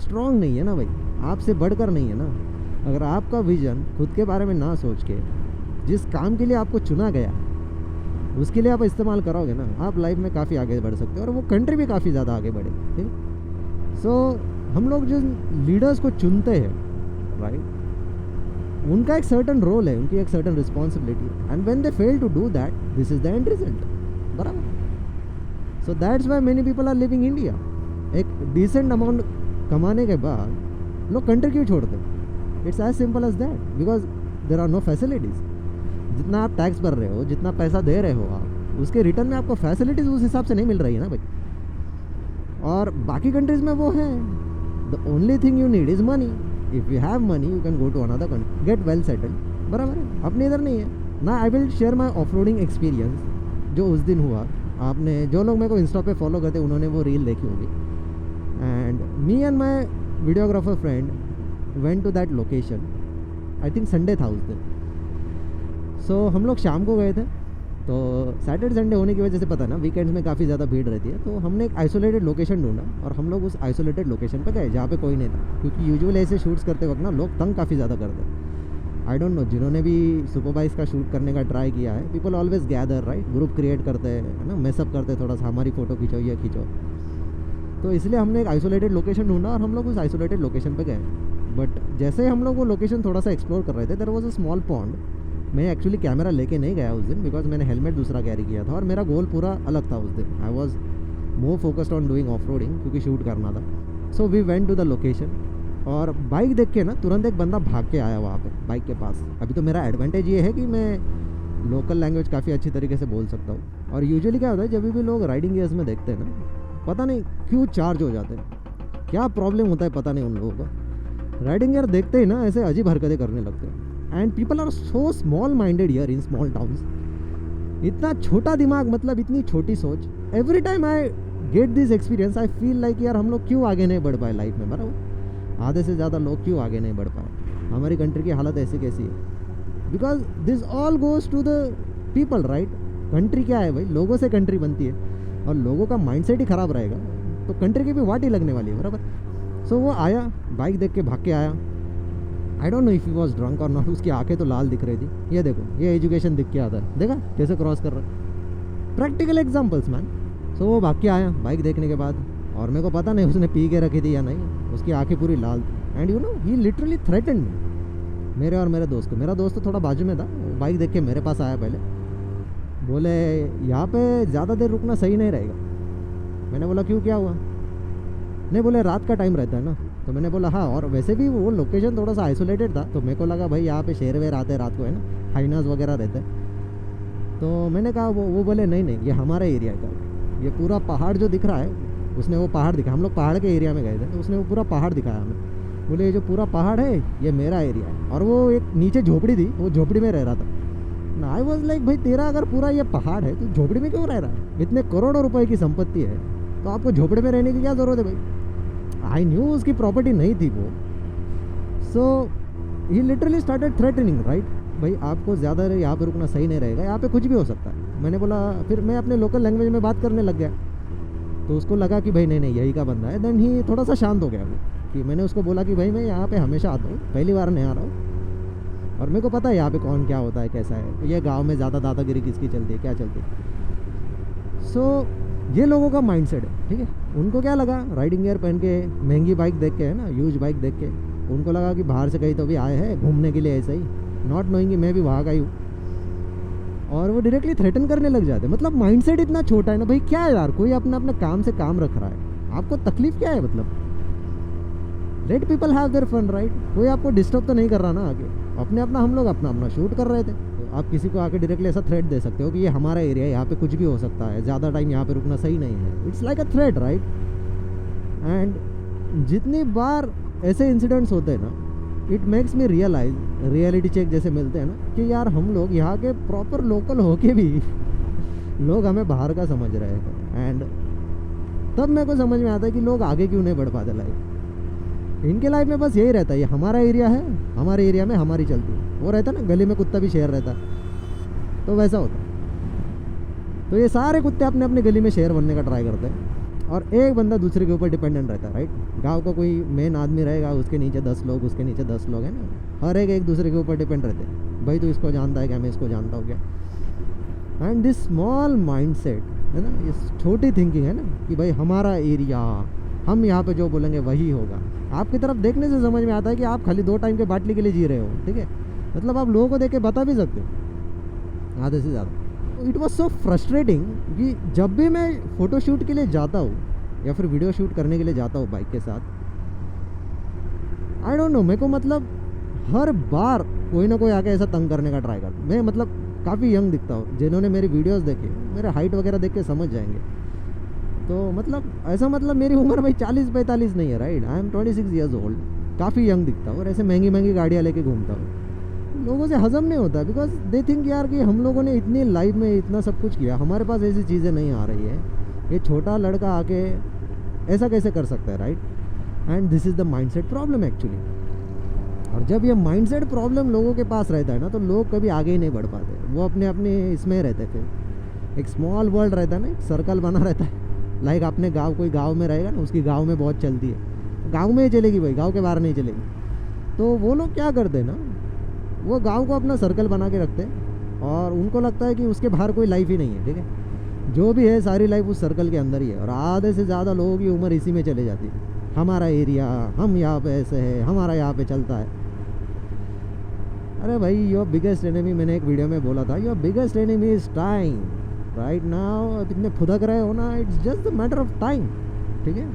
स्ट्रांग नहीं है ना भाई, आपसे बढ़कर नहीं है ना, अगर आपका विजन खुद के बारे में ना सोच के जिस काम के लिए आपको चुना गया उसके लिए आप इस्तेमाल करोगे ना, आप लाइफ में काफ़ी आगे बढ़ सकते हो और वो कंट्री भी काफ़ी ज़्यादा आगे बढ़े, ठीक। सो हम लोग जो लीडर्स को चुनते हैं, राइट, उनका एक सर्टन रोल है, उनकी एक certain responsibility, and when they fail to do that, this is the end result, बराबर। So that's why many people are leaving India. एक डिसेंट अमाउंट कमाने के बाद लोग कंट्री क्यों छोड़ते हैं? It's as simple as that, because there are no facilities. जितना आप टैक्स भर रहे हो, जितना पैसा दे रहे हो आप, उसके रिटर्न में आपको फैसिलिटीज़ उस हिसाब से नहीं मिल रही है ना भाई। और बाकी कंट्रीज़ में वो है, the only thing you need is money. If you have money you can go to another country, get well settled, बराबर है। अपने इधर नहीं है ना। I will share my off roading experience जो उस दिन हुआ। आपने जो लोग मेरे को इंस्टा पे फॉलो करते उन्होंने वो रील देखी होगी। And me and my videographer friend went to that location, I think Sunday था उस दिन। सो हम लोग शाम को गए थे, तो सैटरडे संडे होने की वजह से पता ना वीकेंड्स में काफ़ी ज़्यादा भीड़ रहती है, तो हमने एक आइसोलेटेड लोकेशन ढूंढा और हम लोग उस आइसोलेटेड लोकेशन पे गए जहाँ पे कोई नहीं था, क्योंकि यूजुअली ऐसे शूट्स करते वक्त ना लोग तंग काफ़ी ज़्यादा करते हैं। आई डोंट नो, जिन्होंने भी सुपरवाइज का शूट करने का ट्राई किया है, people always gather, right, group create करते हैं, है ना, मेसअप करते हैं थोड़ा सा, हमारी फ़ोटो खींचो, ये खींचो। तो इसलिए हमने एक आइसोलेटेड लोकेशन ढूंढा और हम लोग उस आइसोलेटेड लोकेशन पे गए। बट जैसे ही हम लोग वो लोकेशन थोड़ा सा एक्सप्लोर कर रहे थे, there was a small pond. मैं एक्चुअली कैमरा लेके नहीं गया उस दिन, बिकॉज मैंने हेलमेट दूसरा कैरी किया था और मेरा गोल पूरा अलग था उस दिन। I was more focused on doing off roading, क्योंकि शूट करना था. So we went to the location, और बाइक देख के ना तुरंत एक बंदा भाग के आया वहाँ पे बाइक के पास. अभी तो मेरा एडवांटेज ये है कि मैं लोकल लैंग्वेज काफ़ी अच्छी तरीके से बोल सकता हूँ. और यूजुअली क्या होता है, जब भी लोग राइडिंग गियर्स में देखते हैं ना, पता नहीं क्यों चार्ज हो जाते हैं, क्या प्रॉब्लम होता है पता नहीं उन लोगों को. राइडिंग गियर देखते ही ना ऐसे अजीब हरकतें करने लगते हैं. And people are so small minded here in small towns. इतना छोटा दिमाग, मतलब इतनी छोटी सोच. Every time I get this experience, I feel like यार हम लोग क्यों आगे नहीं बढ़ पाए लाइफ में. बराबर, आधे से ज़्यादा लोग क्यों आगे नहीं बढ़ पाए. हमारी कंट्री की हालत ऐसी कैसी है, because this all goes to the people, right. Country क्या है भाई, लोगों से कंट्री बनती है, और लोगों का माइंडसेट ही ख़राब रहेगा तो कंट्री की भी वाट ही लगने वाली है. बराबर. सो वो आया, बाइक देख के भाग के आया. I don't know if he was drunk और नॉट. उसकी आंखें तो लाल दिख रही थी. ये देखो, ये एजुकेशन दिख के आता है, देखा कैसे क्रॉस कर रहा है. Practical examples man. सो वो भाग के आया बाइक देखने के बाद, और मेरे को पता नहीं उसने पी के रखी थी या नहीं, उसकी आंखें पूरी लाल थी. And you know he literally threaten मी, मेरे और मेरे दोस्त को. मेरा दोस्त तो थोड़ा बाजू में था, वो बाइक देख के मेरे पास आया पहले. बोले यहाँ पे ज़्यादा देर रुकना सही नहीं रहेगा. मैंने बोला क्यों, क्या हुआ. नहीं, बोले रात का टाइम रहता है ना. तो मैंने बोला हाँ, और वैसे भी वो लोकेशन थोड़ा सा आइसोलेटेड था, तो मेरे को लगा भाई यहाँ पे शेर वेर आते हैं रात को, है ना, हाइनास वगैरह रहते हैं. तो मैंने कहा, वो बोले नहीं ये हमारा एरिया है. ये पूरा पहाड़ जो दिख रहा है, उसने वो पहाड़ दिखा. हम लोग पहाड़ के एरिया में गए थे, तो उसने वो पूरा पहाड़ दिखाया हमें. बोले ये जो पूरा पहाड़ है ये मेरा एरिया है. और वो एक नीचे झोपड़ी थी, वो झोपड़ी में रह रहा था ना. आई वॉज लाइक भाई तेरा अगर पूरा ये पहाड़ है तो झोपड़ी में क्यों रह रहा है. इतने करोड़ों रुपए की संपत्ति है तो आपको झोपड़े में रहने की क्या ज़रूरत है भाई. आई न्यू उसकी प्रॉपर्टी नहीं थी वो. सो ही लिटरली स्टार्टेड थ्रेटनिंग, राइट. भाई आपको ज़्यादा यहाँ पे रुकना सही नहीं रहेगा, यहाँ पे कुछ भी हो सकता है. मैंने बोला, फिर मैं अपने लोकल लैंग्वेज में बात करने लग गया, तो उसको लगा कि भाई नहीं यही का बंदा है. देन ही थोड़ा सा शांत हो गया वो, कि मैंने उसको बोला कि भाई मैं यहाँ पे हमेशा आता हूँ, पहली बार नहीं आ रहा हूँ, और मेरे को पता है यहाँ पे कौन क्या होता है, कैसा है, ये गांव में ज़्यादा दादागिरी किसकी चलती है, क्या चलती है. सो ये लोगों का माइंडसेट है, ठीक है. उनको क्या लगा, राइडिंग गियर पहन के महंगी बाइक देख के, है ना, यूज बाइक देख के, उनको लगा कि बाहर से कहीं तो भी आए हैं घूमने के लिए ऐसे ही, नॉट नोइंग कि मैं भी वहाँ का ही हूँ. और वो डायरेक्टली थ्रेटन करने लग जाते. मतलब माइंडसेट इतना छोटा है ना भाई. क्या है यार, कोई अपने अपने काम से काम रख रहा है, आपको तकलीफ क्या है. मतलब let people have their fun, right. कोई आपको डिस्टर्ब तो नहीं कर रहा ना आगे. अपने अपना हम लोग अपना अपना शूट कर रहे थे. तो आप किसी को आके डायरेक्टली ऐसा थ्रेट दे सकते हो कि ये हमारा एरिया है, यहाँ पे कुछ भी हो सकता है, ज़्यादा टाइम यहाँ पे रुकना सही नहीं है. It's like a threat, right. And जितनी बार ऐसे इंसिडेंट्स होते हैं ना, it makes me realise, reality check जैसे मिलते हैं ना, कि यार हम लोग यहाँ के प्रॉपर लोकल होके भी लोग हमें बाहर का समझ रहे हैं. एंड तब मेरे को समझ में आता है कि लोग आगे क्यों नहीं बढ़ पाते लाइफ. इनके लाइफ में बस यही रहता है, ये हमारा एरिया है, हमारे एरिया में हमारी चलती है. वो रहता है ना, गली में कुत्ता भी शेर रहता है, तो वैसा होता है. तो ये सारे कुत्ते अपने अपने गली में शेर बनने का ट्राई करते हैं, और एक बंदा दूसरे के ऊपर डिपेंडेंट रहता है, राइट. गांव का कोई मेन आदमी रहेगा, उसके नीचे 10 लोग, उसके नीचे 10 लोग, है ना. हर एक दूसरे के ऊपर डिपेंड रहते हैं. भाई तू इसको जानता है क्या, मैं इसको जानता हूँ क्या. एंड दिस स्मॉल माइंडसेट, है ना, ये छोटी थिंकिंग है ना, कि भाई हमारा एरिया, हम यहाँ पे जो बोलेंगे वही होगा. आपकी तरफ देखने से समझ में आता है कि आप खाली 2 टाइम के बाटली के लिए जी रहे हो, ठीक है. मतलब आप लोगों को देख के बता भी सकते हो आधे से ज़्यादा. इट वॉज सो फ्रस्ट्रेटिंग कि जब भी मैं फ़ोटो शूट के लिए जाता हूँ या फिर वीडियो शूट करने के लिए जाता हूँ बाइक के साथ, आई डोंट नो, मेरे को मतलब हर बार कोई ना कोई आके ऐसा तंग करने का ट्राई करता. मैं मतलब काफ़ी यंग दिखता हूँ. जिन्होंने मेरी वीडियोस देखे, मेरे हाइट वगैरह देख के समझ जाएंगे. तो मतलब ऐसा, मतलब मेरी उम्र भाई 40-45 नहीं है, right. I am 26 years old. काफ़ी यंग दिखता हूँ, और ऐसे महंगी महंगी गाड़ियाँ लेके घूमता हूँ. लोगों से हजम नहीं होता, बिकॉज दे थिंक यार कि हम लोगों ने इतनी लाइफ में इतना सब कुछ किया, हमारे पास ऐसी चीज़ें नहीं आ रही है, ये छोटा लड़का आके ऐसा कैसे कर सकता है, right. And this is the mindset problem actually. और जब ये माइंडसेट प्रॉब्लम लोगों के पास रहता है ना, तो लोग कभी आगे ही नहीं बढ़ पाते. वो अपने अपने इसमें रहते. फिर एक स्मॉल वर्ल्ड रहता है ना, एक सर्कल बना रहता है. लाइक अपने गाँव, कोई गाँव में रहेगा ना, उसकी गाँव में बहुत चलती है, गाँव में ही चलेगी भाई, गाँव के बाहर नहीं चलेगी. तो वो लोग क्या करते हैं ना, वो गांव को अपना सर्कल बना के रखते हैं, और उनको लगता है कि उसके बाहर कोई लाइफ ही नहीं है, ठीक है. जो भी है सारी लाइफ उस सर्कल के अंदर ही है, और आधे से ज़्यादा लोगों की उम्र इसी में चले जाती है. हमारा एरिया, हम यहाँ पे ऐसे है, हमारा यहाँ पे चलता है. अरे भाई, योर बिगेस्ट एनिमी, मैंने एक वीडियो में बोला था, your biggest enemy is time. Right now अब इतने फुदक रहे हो ना, it's just the matter of time, ठीक है।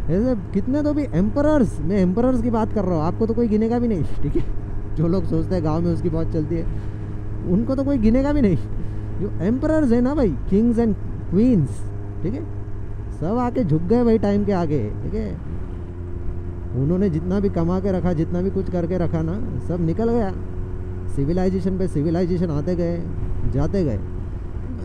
ऐसे कितने तो भी एम्परर्स, मैं एम्परर्स की बात कर रहा हूँ, आपको तो कोई गिनेगा भी नहीं, ठीक है। जो लोग सोचते हैं गांव में उसकी बहुत चलती है, उनको तो कोई गिनेगा भी नहीं। जो एम्परर्स है ना भाई, किंग्स एंड क्वींस, ठीक है, सब आके झुक गए भाई टाइम के आगे, ठीक है। उन्होंने जितना भी कमा के रखा, जितना भी कुछ करके रखा ना, सब निकल गया। सिविलाइजेशन पे सिविलाइजेशन आते गए, जाते गए।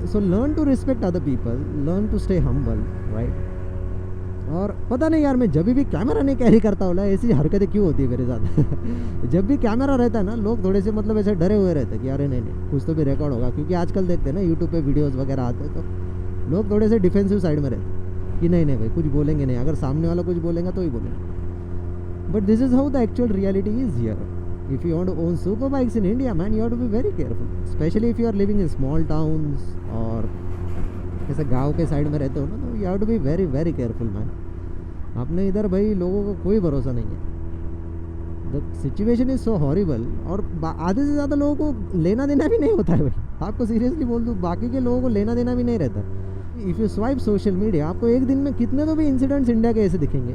So learn to respect other people, learn to stay humble, right. और पता नहीं यार, मैं जब भी कैमरा नहीं कैरी करता हूँ ना, ऐसी हरकतें क्यों होती है मेरे साथ। जब भी कैमरा रहता है ना, लोग थोड़े से मतलब ऐसे डरे हुए रहते हैं कि अरे नहीं कुछ तो भी रिकॉर्ड होगा, क्योंकि आजकल देखते हैं ना यूट्यूब पे वीडियोस वगैरह आते हैं, तो लोग थोड़े से डिफेंसिव साइड में रहते हैं कि नहीं भाई कुछ बोलेंगे नहीं, अगर सामने वाला कुछ बोलेगा तो ही बोलेंगे। But this is how the actual reality is here. If you want to own super bikes in India, man, you have to be very careful, especially if you are living in small towns और जैसे गांव के side में रहते हो ना, तो you have to be very very careful, man। अपने इधर भाई लोगों को कोई भरोसा नहीं है। The situation is so horrible, और आधे से ज़्यादा लोगों को लेना देना भी नहीं होता है भाई। आपको सीरियसली बोल दूँ, बाकी के लोगों को लेना देना भी नहीं रहता। If you swipe social media, आपको एक दिन में कितने तो भी इंसिडेंट्स इंडिया के ऐसे दिखेंगे,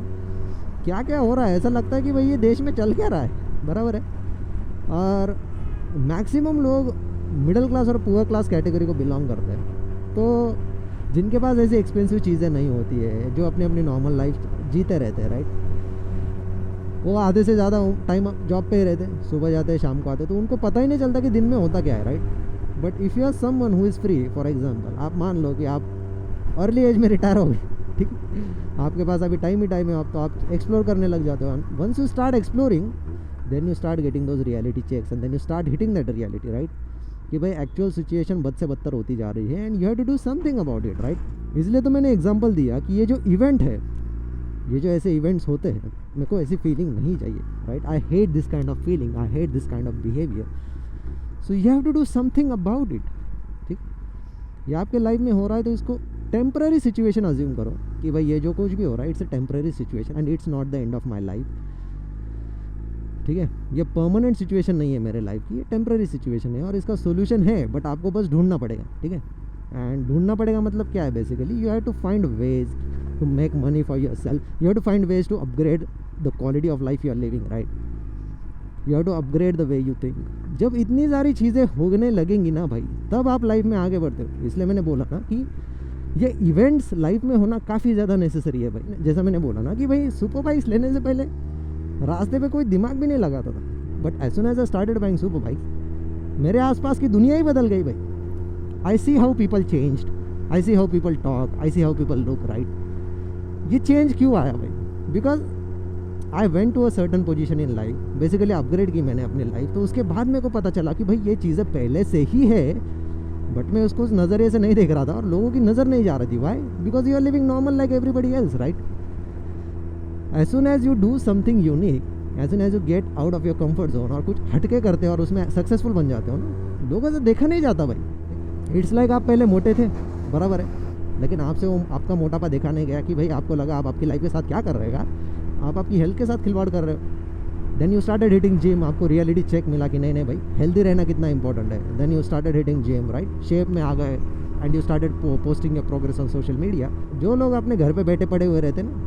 क्या क्या हो रहा है, ऐसा लगता है कि भाई ये देश में चल क्या रहा है, बराबर है। और मैक्सिमम लोग मिडिल क्लास और पुअर क्लास कैटेगरी को बिलोंग करते हैं, तो जिनके पास ऐसी एक्सपेंसिव चीज़ें नहीं होती है, जो अपनी अपनी नॉर्मल लाइफ जीते रहते हैं, राइट। वो आधे से ज़्यादा टाइम जॉब पे ही रहते हैं, सुबह जाते हैं शाम को आते हैं, तो उनको पता ही नहीं चलता कि दिन में होता क्या है, right. But if you are someone who is free, for example आप मान लो कि आप अर्ली एज में रिटायर हो गए, ठीक, आपके पास अभी टाइम ही टाइम है, आप तो आप एक्सप्लोर करने लग जाते हो। Once you start exploring, then you start getting those reality checks and then you start hitting that reality, right, कि भाई एक्चुअल सिचुएशन बद से बदतर होती जा रही है, and you have to do something about it, right. इसलिए तो मैंने एग्जांपल दिया कि ये जो इवेंट है, ये जो ऐसे इवेंट्स होते हैं, मेरे को ऐसी फीलिंग नहीं चाहिए, right. I hate this kind of feeling, I hate this kind of behaviour. So you have to do something about it, ठीक। ये आपके लाइफ में हो रहा है तो इसको टेम्पररी सिचुएशन अज्यूम करो कि भाई ये जो कुछ भी हो रहा है it's a temporary situation and it's not the end of my life, ठीक है। ये परमानेंट सिचुएशन नहीं है मेरे लाइफ की, ये टेम्पररी सिचुएशन है, और इसका सोल्यूशन है, बट आपको बस ढूंढना पड़ेगा, ठीक है। एंड ढूंढना पड़ेगा मतलब क्या है, basically you have to find ways to make money for yourself, you have to find ways to upgrade the quality of life you are living, right. You have to upgrade the way you think. जब इतनी सारी चीज़ें होने लगेंगी ना भाई, तब आप लाइफ में आगे बढ़ते हो। इसलिए मैंने बोला ना कि ये इवेंट्स लाइफ में होना काफ़ी ज़्यादा नेसेसरी है भाई। जैसा मैंने बोला ना कि भाई सुपर बाइक्स लेने से पहले रास्ते पे कोई दिमाग भी नहीं लगाता था, but as soon as I started buying super bikes, मेरे आसपास की दुनिया ही बदल गई भाई। I see how people changed, I see how people talk, I see how people look, right. ये चेंज क्यों आया भाई? Because I went to a certain position in life, basically upgrade की मैंने अपनी लाइफ। तो उसके बाद मेरे को पता चला कि भाई ये चीज़ें पहले से ही है, बट मैं उसको उस नज़रिए से नहीं देख रहा था और लोगों की नज़र नहीं जा रही थी। Why? Because you are living normal like everybody else, right. as soon as you do something unique, as soon as you get out of your comfort zone और कुछ हटके करते हो और उसमें सक्सेसफुल बन जाते हो ना, लोगों से देखा नहीं जाता भाई। इट्स लाइक आप पहले मोटे थे, बराबर है, लेकिन आपसे वो आपका मोटापा देखा नहीं गया कि भाई आपको लगा आप आपकी लाइफ के साथ क्या कर रहे हैं, आप आपकी हेल्थ के साथ खिलवाड़ कर रहे हो। Then you started hitting gym, आपको रियलिटी चेक मिला कि नहीं भाई हेल्दी रहना कितना इंपॉर्टेंट है। Then you started hitting gym, right, shape में आ गए, and you started posting your progress on social media. जो लोग अपने घर पे बैठे पड़े हुए रहते ना,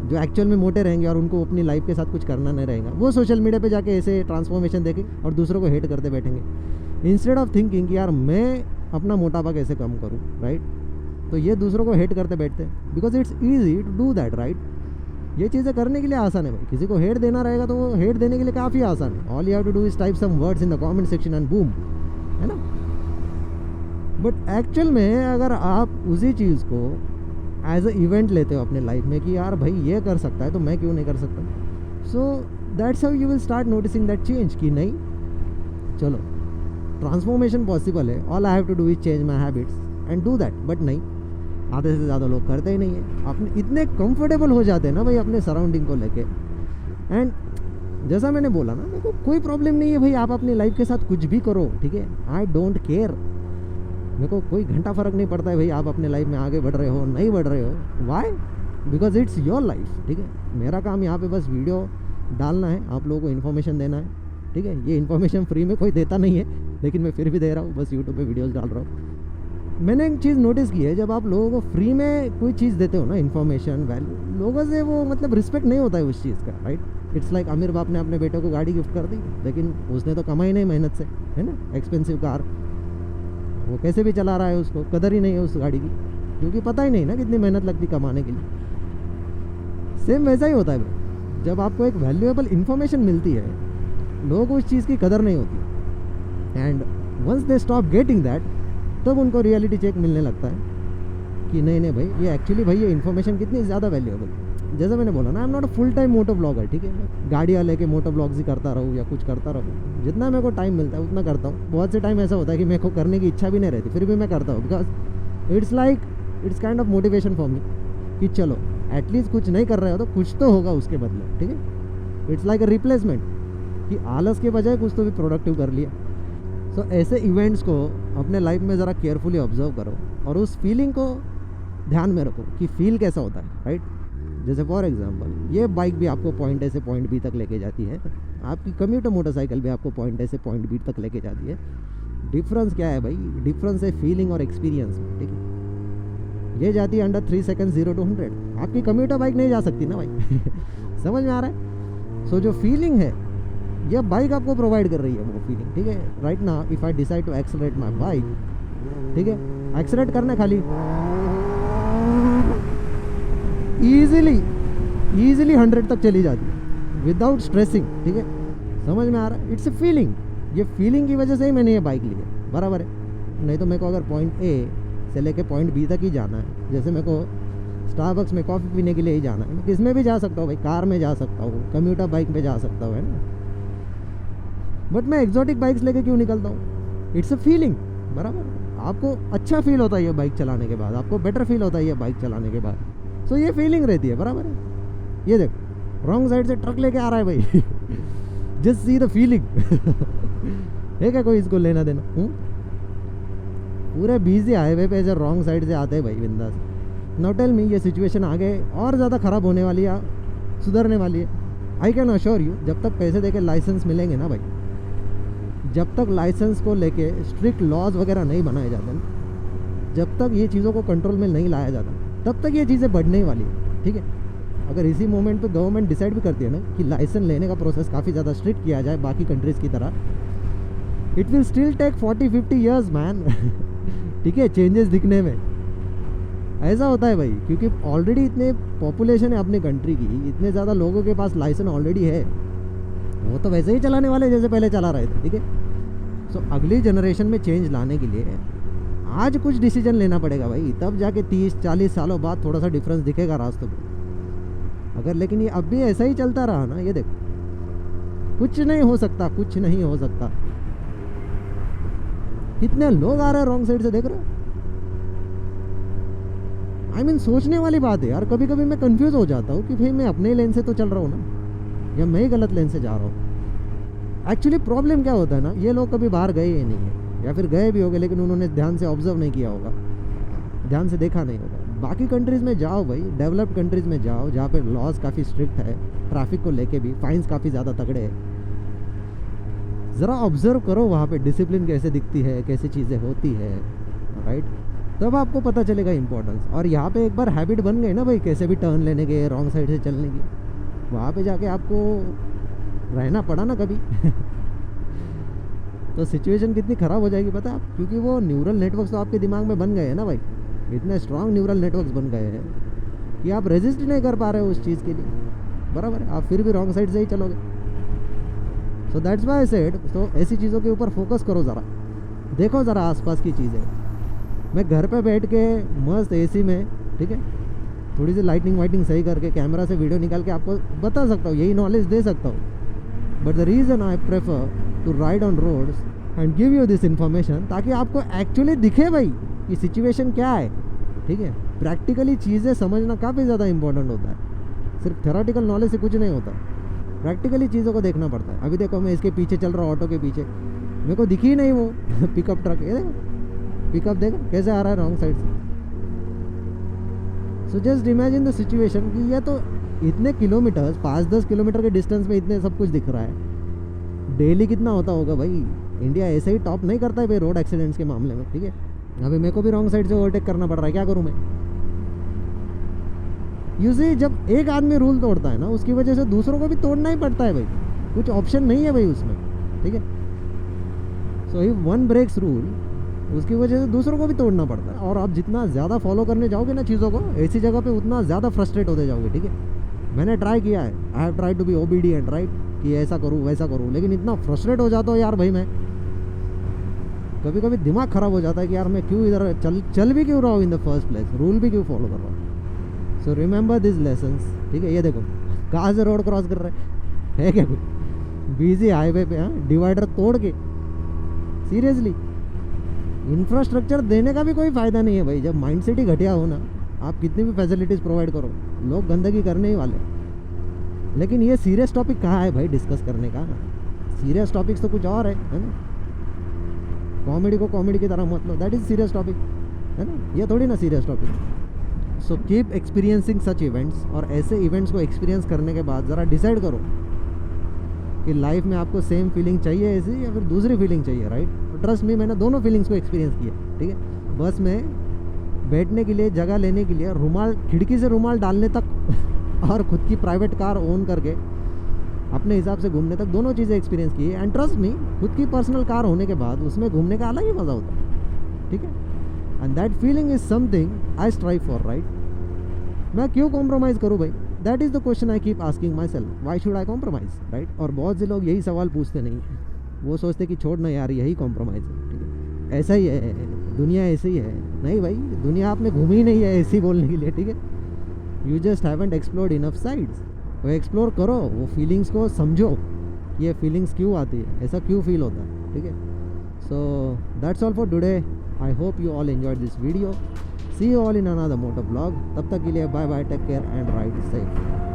जो एक्चुअल में मोटे रहेंगे और उनको अपनी लाइफ के साथ कुछ करना नहीं रहेगा, वो सोशल मीडिया पे जाके ऐसे ट्रांसफॉर्मेशन देखेंगे और दूसरों को हेट करते बैठेंगे, इंस्टेड ऑफ थिंकिंग कि यार मैं अपना मोटापा कैसे कम करूँ, राइट। तो ये दूसरों को हेट करते बैठते हैं, because it's easy to do that, right. ये चीज़ें करने के लिए आसान है भाई। किसी को हेट देना रहेगा तो वो हेट देने के लिए काफ़ी आसान है। All you have to do is type some words in the comment section and boom, है ना। बट एक्चुअल में अगर आप उसी चीज़ को एज अ इवेंट लेते हो अपने लाइफ में कि यार भाई ये कर सकता है तो मैं क्यों नहीं कर सकता, so that's how you will start noticing that change कि नहीं चलो ट्रांसफॉर्मेशन पॉसिबल है। All I have to do is change my habits and do that. But नहीं, आधे से ज़्यादा लोग करते ही नहीं है। अपने इतने कंफर्टेबल हो जाते हैं ना भाई अपने सराउंडिंग को लेके। एंड जैसा मैंने बोला ना, मेरे को कोई प्रॉब्लम नहीं है भाई, आप अपनी लाइफ के साथ कुछ भी करो, ठीक है। आई डोंट केयर, मेरे को कोई घंटा फ़र्क नहीं पड़ता है भाई आप अपने लाइफ में आगे बढ़ रहे हो नहीं बढ़ रहे हो। Why? Because it's your life, ठीक है। मेरा काम यहाँ पे बस वीडियो डालना है, आप लोगों को इन्फॉर्मेशन देना है, ठीक है। ये इन्फॉर्मेशन फ्री में कोई देता नहीं है, लेकिन मैं फिर भी दे रहा हूँ, बस यूट्यूब पे वीडियोस डाल रहा हूँ। मैंने एक चीज़ नोटिस की है, जब आप लोगों को फ्री में कोई चीज़ देते हो ना, इन्फॉर्मेशन वैल्यू, लोगों से वो मतलब रिस्पेक्ट नहीं होता है उस चीज़ का, राइट। इट्स लाइक अमीर बाप ने अपने बेटे को गाड़ी गिफ्ट कर दी, लेकिन उसने तो कमाई नहीं मेहनत से, है ना, एक्सपेंसिव कार, वो कैसे भी चला रहा है, उसको कदर ही नहीं है उस गाड़ी की, क्योंकि पता ही नहीं ना कितनी मेहनत लगती कमाने के लिए। सेम वैसा ही होता है भाई, जब आपको एक वैल्यूएबल इन्फॉर्मेशन मिलती है, लोगों को उस चीज़ की कदर नहीं होती, and once they stop getting that, तब उनको रियलिटी चेक मिलने लगता है कि नहीं नहीं भाई, ये एक्चुअली भाई ये इन्फॉर्मेशन कितनी ज़्यादा वैल्यूएबल। जैसे मैंने बोला ना, I am not a full time moto blogger, ठीक है, गाड़ियाँ लेके मोटो ब्लॉग्स ही करता रहूँ या कुछ करता रहूँ, जितना मेरे को टाइम मिलता है उतना करता हूँ। बहुत से टाइम ऐसा होता है कि मेरे को करने की इच्छा भी नहीं रहती, फिर भी मैं करता हूँ, because it's kind of motivation for me, कि चलो एटलीस्ट कुछ नहीं कर रहे हो तो कुछ तो होगा उसके बदले, ठीक है। इट्स लाइक अ रिप्लेसमेंट, कि आलस के बजाय कुछ तो भी प्रोडक्टिव कर लिया। सो ऐसे इवेंट्स को अपने लाइफ में ज़रा केयरफुली ऑब्जर्व करो और उस फीलिंग को ध्यान में रखो कि फील कैसा होता है, राइट। जैसे फॉर एग्जांपल, ये बाइक भी आपको पॉइंट ए से पॉइंट बी तक लेके जाती है, आपकी कम्यूटर मोटरसाइकिल भी आपको पॉइंट ए से पॉइंट बी तक लेके जाती है। डिफरेंस क्या है भाई? डिफरेंस है फीलिंग और एक्सपीरियंस में, ठीक है। ये जाती है अंडर 3 सेकेंड 0 to 100, आपकी कम्यूटर बाइक नहीं जा सकती ना भाई। समझ में आ रहा है? सो जो फीलिंग है, यह बाइक आपको प्रोवाइड कर रही है वो फीलिंग, ठीक है। Right now if I decide to accelerate my bike, ठीक है, एक्सेलरेट करना खाली ईजिली 100 तक चली जाती है विदाउट स्ट्रेसिंग, ठीक है। समझ में आ रहा है? इट्स ए फीलिंग, ये फीलिंग की वजह से ही मैंने ये बाइक ली है, बराबर है। नहीं तो मेरे को अगर पॉइंट ए से लेके पॉइंट बी तक ही जाना है, जैसे मेरे को स्टारबक्स में कॉफ़ी पीने के लिए ही जाना है, मैं किस में भी जा सकता हूँ भाई, कार में जा सकता हूँ, कम्यूटर बाइक में जा सकता हूँ, है ना। बट मैं एक्जॉटिक बाइक्स लेके क्यों निकलता हूँ? इट्स अ फीलिंग, बराबर। आपको अच्छा फील होता है ये बाइक चलाने के बाद, आपको बेटर फील होता है ये बाइक चलाने के बाद, सो ये फीलिंग रहती है, बराबर है। ये देख, रॉन्ग साइड से ट्रक लेके आ रहा है भाई। Just see the feeling. है क्या कोई इसको लेना देना? पूरे बिजी हाईवे पे ऐसे रॉन्ग साइड से आते हैं भाई बिंदास। नाउ टेल मी, ये सिचुएशन आगे और ज़्यादा ख़राब होने वाली है, सुधरने वाली है? आई कैन अश्योर यू, जब तक पैसे देके लाइसेंस मिलेंगे ना भाई, जब तक लाइसेंस को लेके स्ट्रिक्ट लॉज वगैरह नहीं बनाए जाते ना, जब तक ये चीज़ों को कंट्रोल में नहीं लाया जाता, तब तक ये चीज़ें बढ़ने ही वाली है, ठीक है। अगर इसी मोमेंट पे गवर्नमेंट डिसाइड भी करती है ना कि लाइसेंस लेने का प्रोसेस काफ़ी ज़्यादा स्ट्रिक्ट किया जाए बाकी कंट्रीज़ की तरह, it will still take 40-50 years man. ठीक है, चेंजेस दिखने में ऐसा होता है भाई, क्योंकि ऑलरेडी इतने पॉपुलेशन है अपनी कंट्री की, इतने ज़्यादा लोगों के पास लाइसेंस ऑलरेडी है, वो तो वैसे ही चलाने वाले जैसे पहले चला रहे थे, ठीक है। सो अगली जनरेशन में चेंज लाने के लिए आज कुछ डिसीजन लेना पड़ेगा भाई, तब जाके 30-40 सालों बाद थोड़ा सा डिफरेंस दिखेगा रास्तों में। अगर लेकिन ये अब भी ऐसा ही चलता रहा ना, ये देखो कुछ नहीं हो सकता, कुछ नहीं हो सकता। कितने लोग आ रहे हैं रॉन्ग साइड से, देख रहे हो? आई मीन सोचने वाली बात है यार। कभी कभी मैं कंफ्यूज हो जाता हूँ कि भाई मैं अपने लेन से तो चल रहा हूँ ना, या मैं ही गलत लेन से जा रहा हूँ। एक्चुअली प्रॉब्लम क्या होता है ना, ये लोग कभी बाहर गए ही नहीं है, या फिर गए भी होंगे लेकिन उन्होंने ध्यान से ऑब्जर्व नहीं किया होगा, ध्यान से देखा नहीं होगा। बाकी कंट्रीज़ में जाओ भाई, डेवलप्ड कंट्रीज़ में जाओ जहाँ पे लॉज काफ़ी स्ट्रिक्ट है, ट्रैफिक को लेके भी फाइन्स काफ़ी ज़्यादा तगड़े हैं। ज़रा ऑब्जर्व करो वहाँ पे डिसिप्लिन कैसे दिखती है, कैसी चीज़ें होती है, राइट। तब आपको पता चलेगा इंपॉर्टेंस। और यहाँ पे एक बार हैबिट बन गई ना भाई, कैसे भी टर्न लेने के, रॉन्ग साइड से चलने की, वहाँ पे जाके आपको रहना पड़ा ना कभी। तो सिचुएशन कितनी ख़राब हो जाएगी पता है आप, क्योंकि वो न्यूरल नेटवर्क्स तो आपके दिमाग में बन गए हैं ना भाई, इतने स्ट्रांग न्यूरल नेटवर्क्स बन गए हैं कि आप रेजिस्ट नहीं कर पा रहे हो उस चीज़ के लिए, बराबर है। आप फिर भी रॉन्ग साइड से ही चलोगे। सो दैट्स व्हाई आई सेड, तो ऐसी चीज़ों के ऊपर फोकस करो, ज़रा देखो ज़रा आसपास की चीज़ें। मैं घर पे बैठ के मस्त एसी में, ठीक है, थोड़ी सी लाइटिंग वाइटिंग सही करके कैमरा से वीडियो निकाल के आपको बता सकता हूँ, यही नॉलेज दे सकता हूँ। But the reason I prefer to ride on roads and give you this information, ताकि आपको एक्चुअली दिखे भाई कि सिचुएशन क्या है, ठीक है। प्रैक्टिकली चीज़ें समझना काफ़ी ज़्यादा इंपॉर्टेंट होता है, सिर्फ थ्योरेटिकल नॉलेज से कुछ नहीं होता, प्रैक्टिकली चीज़ों को देखना पड़ता है। अभी देखो मैं इसके पीछे चल रहा हूँ, ऑटो के पीछे, मेरे को दिखी नहीं वो पिकअप ट्रक, ये देखो पिकअप देखो कैसे आ रहा है रॉन्ग साइड से। So just imagine the situation कि ये तो इतने किलोमीटर्स, 5-10 किलोमीटर के डिस्टेंस में इतने सब कुछ दिख रहा है। डेली कितना होता होगा भाई, इंडिया ऐसे ही टॉप नहीं करता है भाई रोड एक्सीडेंट्स के मामले में, ठीक है। अभी मेरे को भी रॉन्ग साइड से ओवरटेक करना पड़ रहा है, क्या करूँ मैं? यूजली जब एक आदमी रूल तोड़ता है ना, उसकी वजह से दूसरों को भी तोड़ना ही पड़ता है भाई, कुछ ऑप्शन नहीं है भाई उसमें, ठीक है। So if one breaks rule, उसकी वजह से दूसरों को भी तोड़ना पड़ता है। और आप जितना ज़्यादा फॉलो करने जाओगे ना चीज़ों को, ऐसी जगह पे उतना ज़्यादा फ्रस्ट्रेट होते जाओगे, ठीक है। मैंने ट्राई किया है, I have try to be obedient, right, कि ऐसा करूँ वैसा करूँ, लेकिन इतना फ्रस्ट्रेट हो जाता हूँ यार भाई मैं, कभी कभी दिमाग ख़राब हो जाता है कि यार मैं क्यों इधर चल भी क्यों रहा हूँ in the first place, rule भी क्यों फॉलो कर रहा हूँ। सो रिमेंबर दिस लेसन्स, ठीक है। ये देखो कहाँ से रोड क्रॉस कर रहे है क्या कोई बिजी हाईवे पे, हाँ, डिवाइडर तोड़ के, सीरियसली। इंफ्रास्ट्रक्चर देने का भी कोई फ़ायदा नहीं है भाई, जब माइंडसेट ही घटिया हो ना, आप कितनी भी फैसिलिटीज़ प्रोवाइड करो, लोग गंदगी करने ही वाले। लेकिन ये सीरियस टॉपिक कहाँ है भाई डिस्कस करने का? सीरियस टॉपिक्स तो कुछ और है ना। कॉमेडी को कॉमेडी की तरह मत लो, दैट इज़ सीरियस टॉपिक, है ना, ये थोड़ी ना serious topic. So keep experiencing सच इवेंट्स, और ऐसे इवेंट्स को एक्सपीरियंस करने के बाद ज़रा डिसाइड करो कि लाइफ में आपको सेम फीलिंग चाहिए ऐसी, या फिर दूसरी फीलिंग चाहिए, राइट। ट्रस्ट मी, मैंने दोनों फीलिंग्स को एक्सपीरियंस किया, ठीक है। बस में बैठने के लिए जगह लेने के लिए रुमाल, खिड़की से रुमाल डालने तक और खुद की प्राइवेट कार ओन करके अपने हिसाब से घूमने तक, दोनों चीज़ें एक्सपीरियंस की है। एंड ट्रस्ट मी, खुद की पर्सनल कार होने के बाद उसमें घूमने का अलग ही मज़ा होता है, ठीक है। And that feeling is something I strive for, right. मैं क्यों कॉम्प्रोमाइज़ करूँ भाई? That is the question I keep asking my self, why should I compromise, right. और बहुत से लोग यही सवाल पूछते नहीं, वो सोचते कि छोड़ ना यार, यही कॉम्प्रोमाइज़ है, ठीक है, ऐसा ही है, दुनिया ऐसी ही है। नहीं भाई, दुनिया आपने घूमी नहीं है ऐसी बोलने के लिए, ठीक है। You just haven't explored enough sides. वो एक्सप्लोर करो, वो फीलिंग्स को समझो, ये फीलिंग्स क्यों आती है, ऐसा क्यों फील होता है, ठीक है। So that's all for today. I hope you all enjoyed this video. See you all in another moto blog. तब तक के लिए bye bye, take care and ride safe.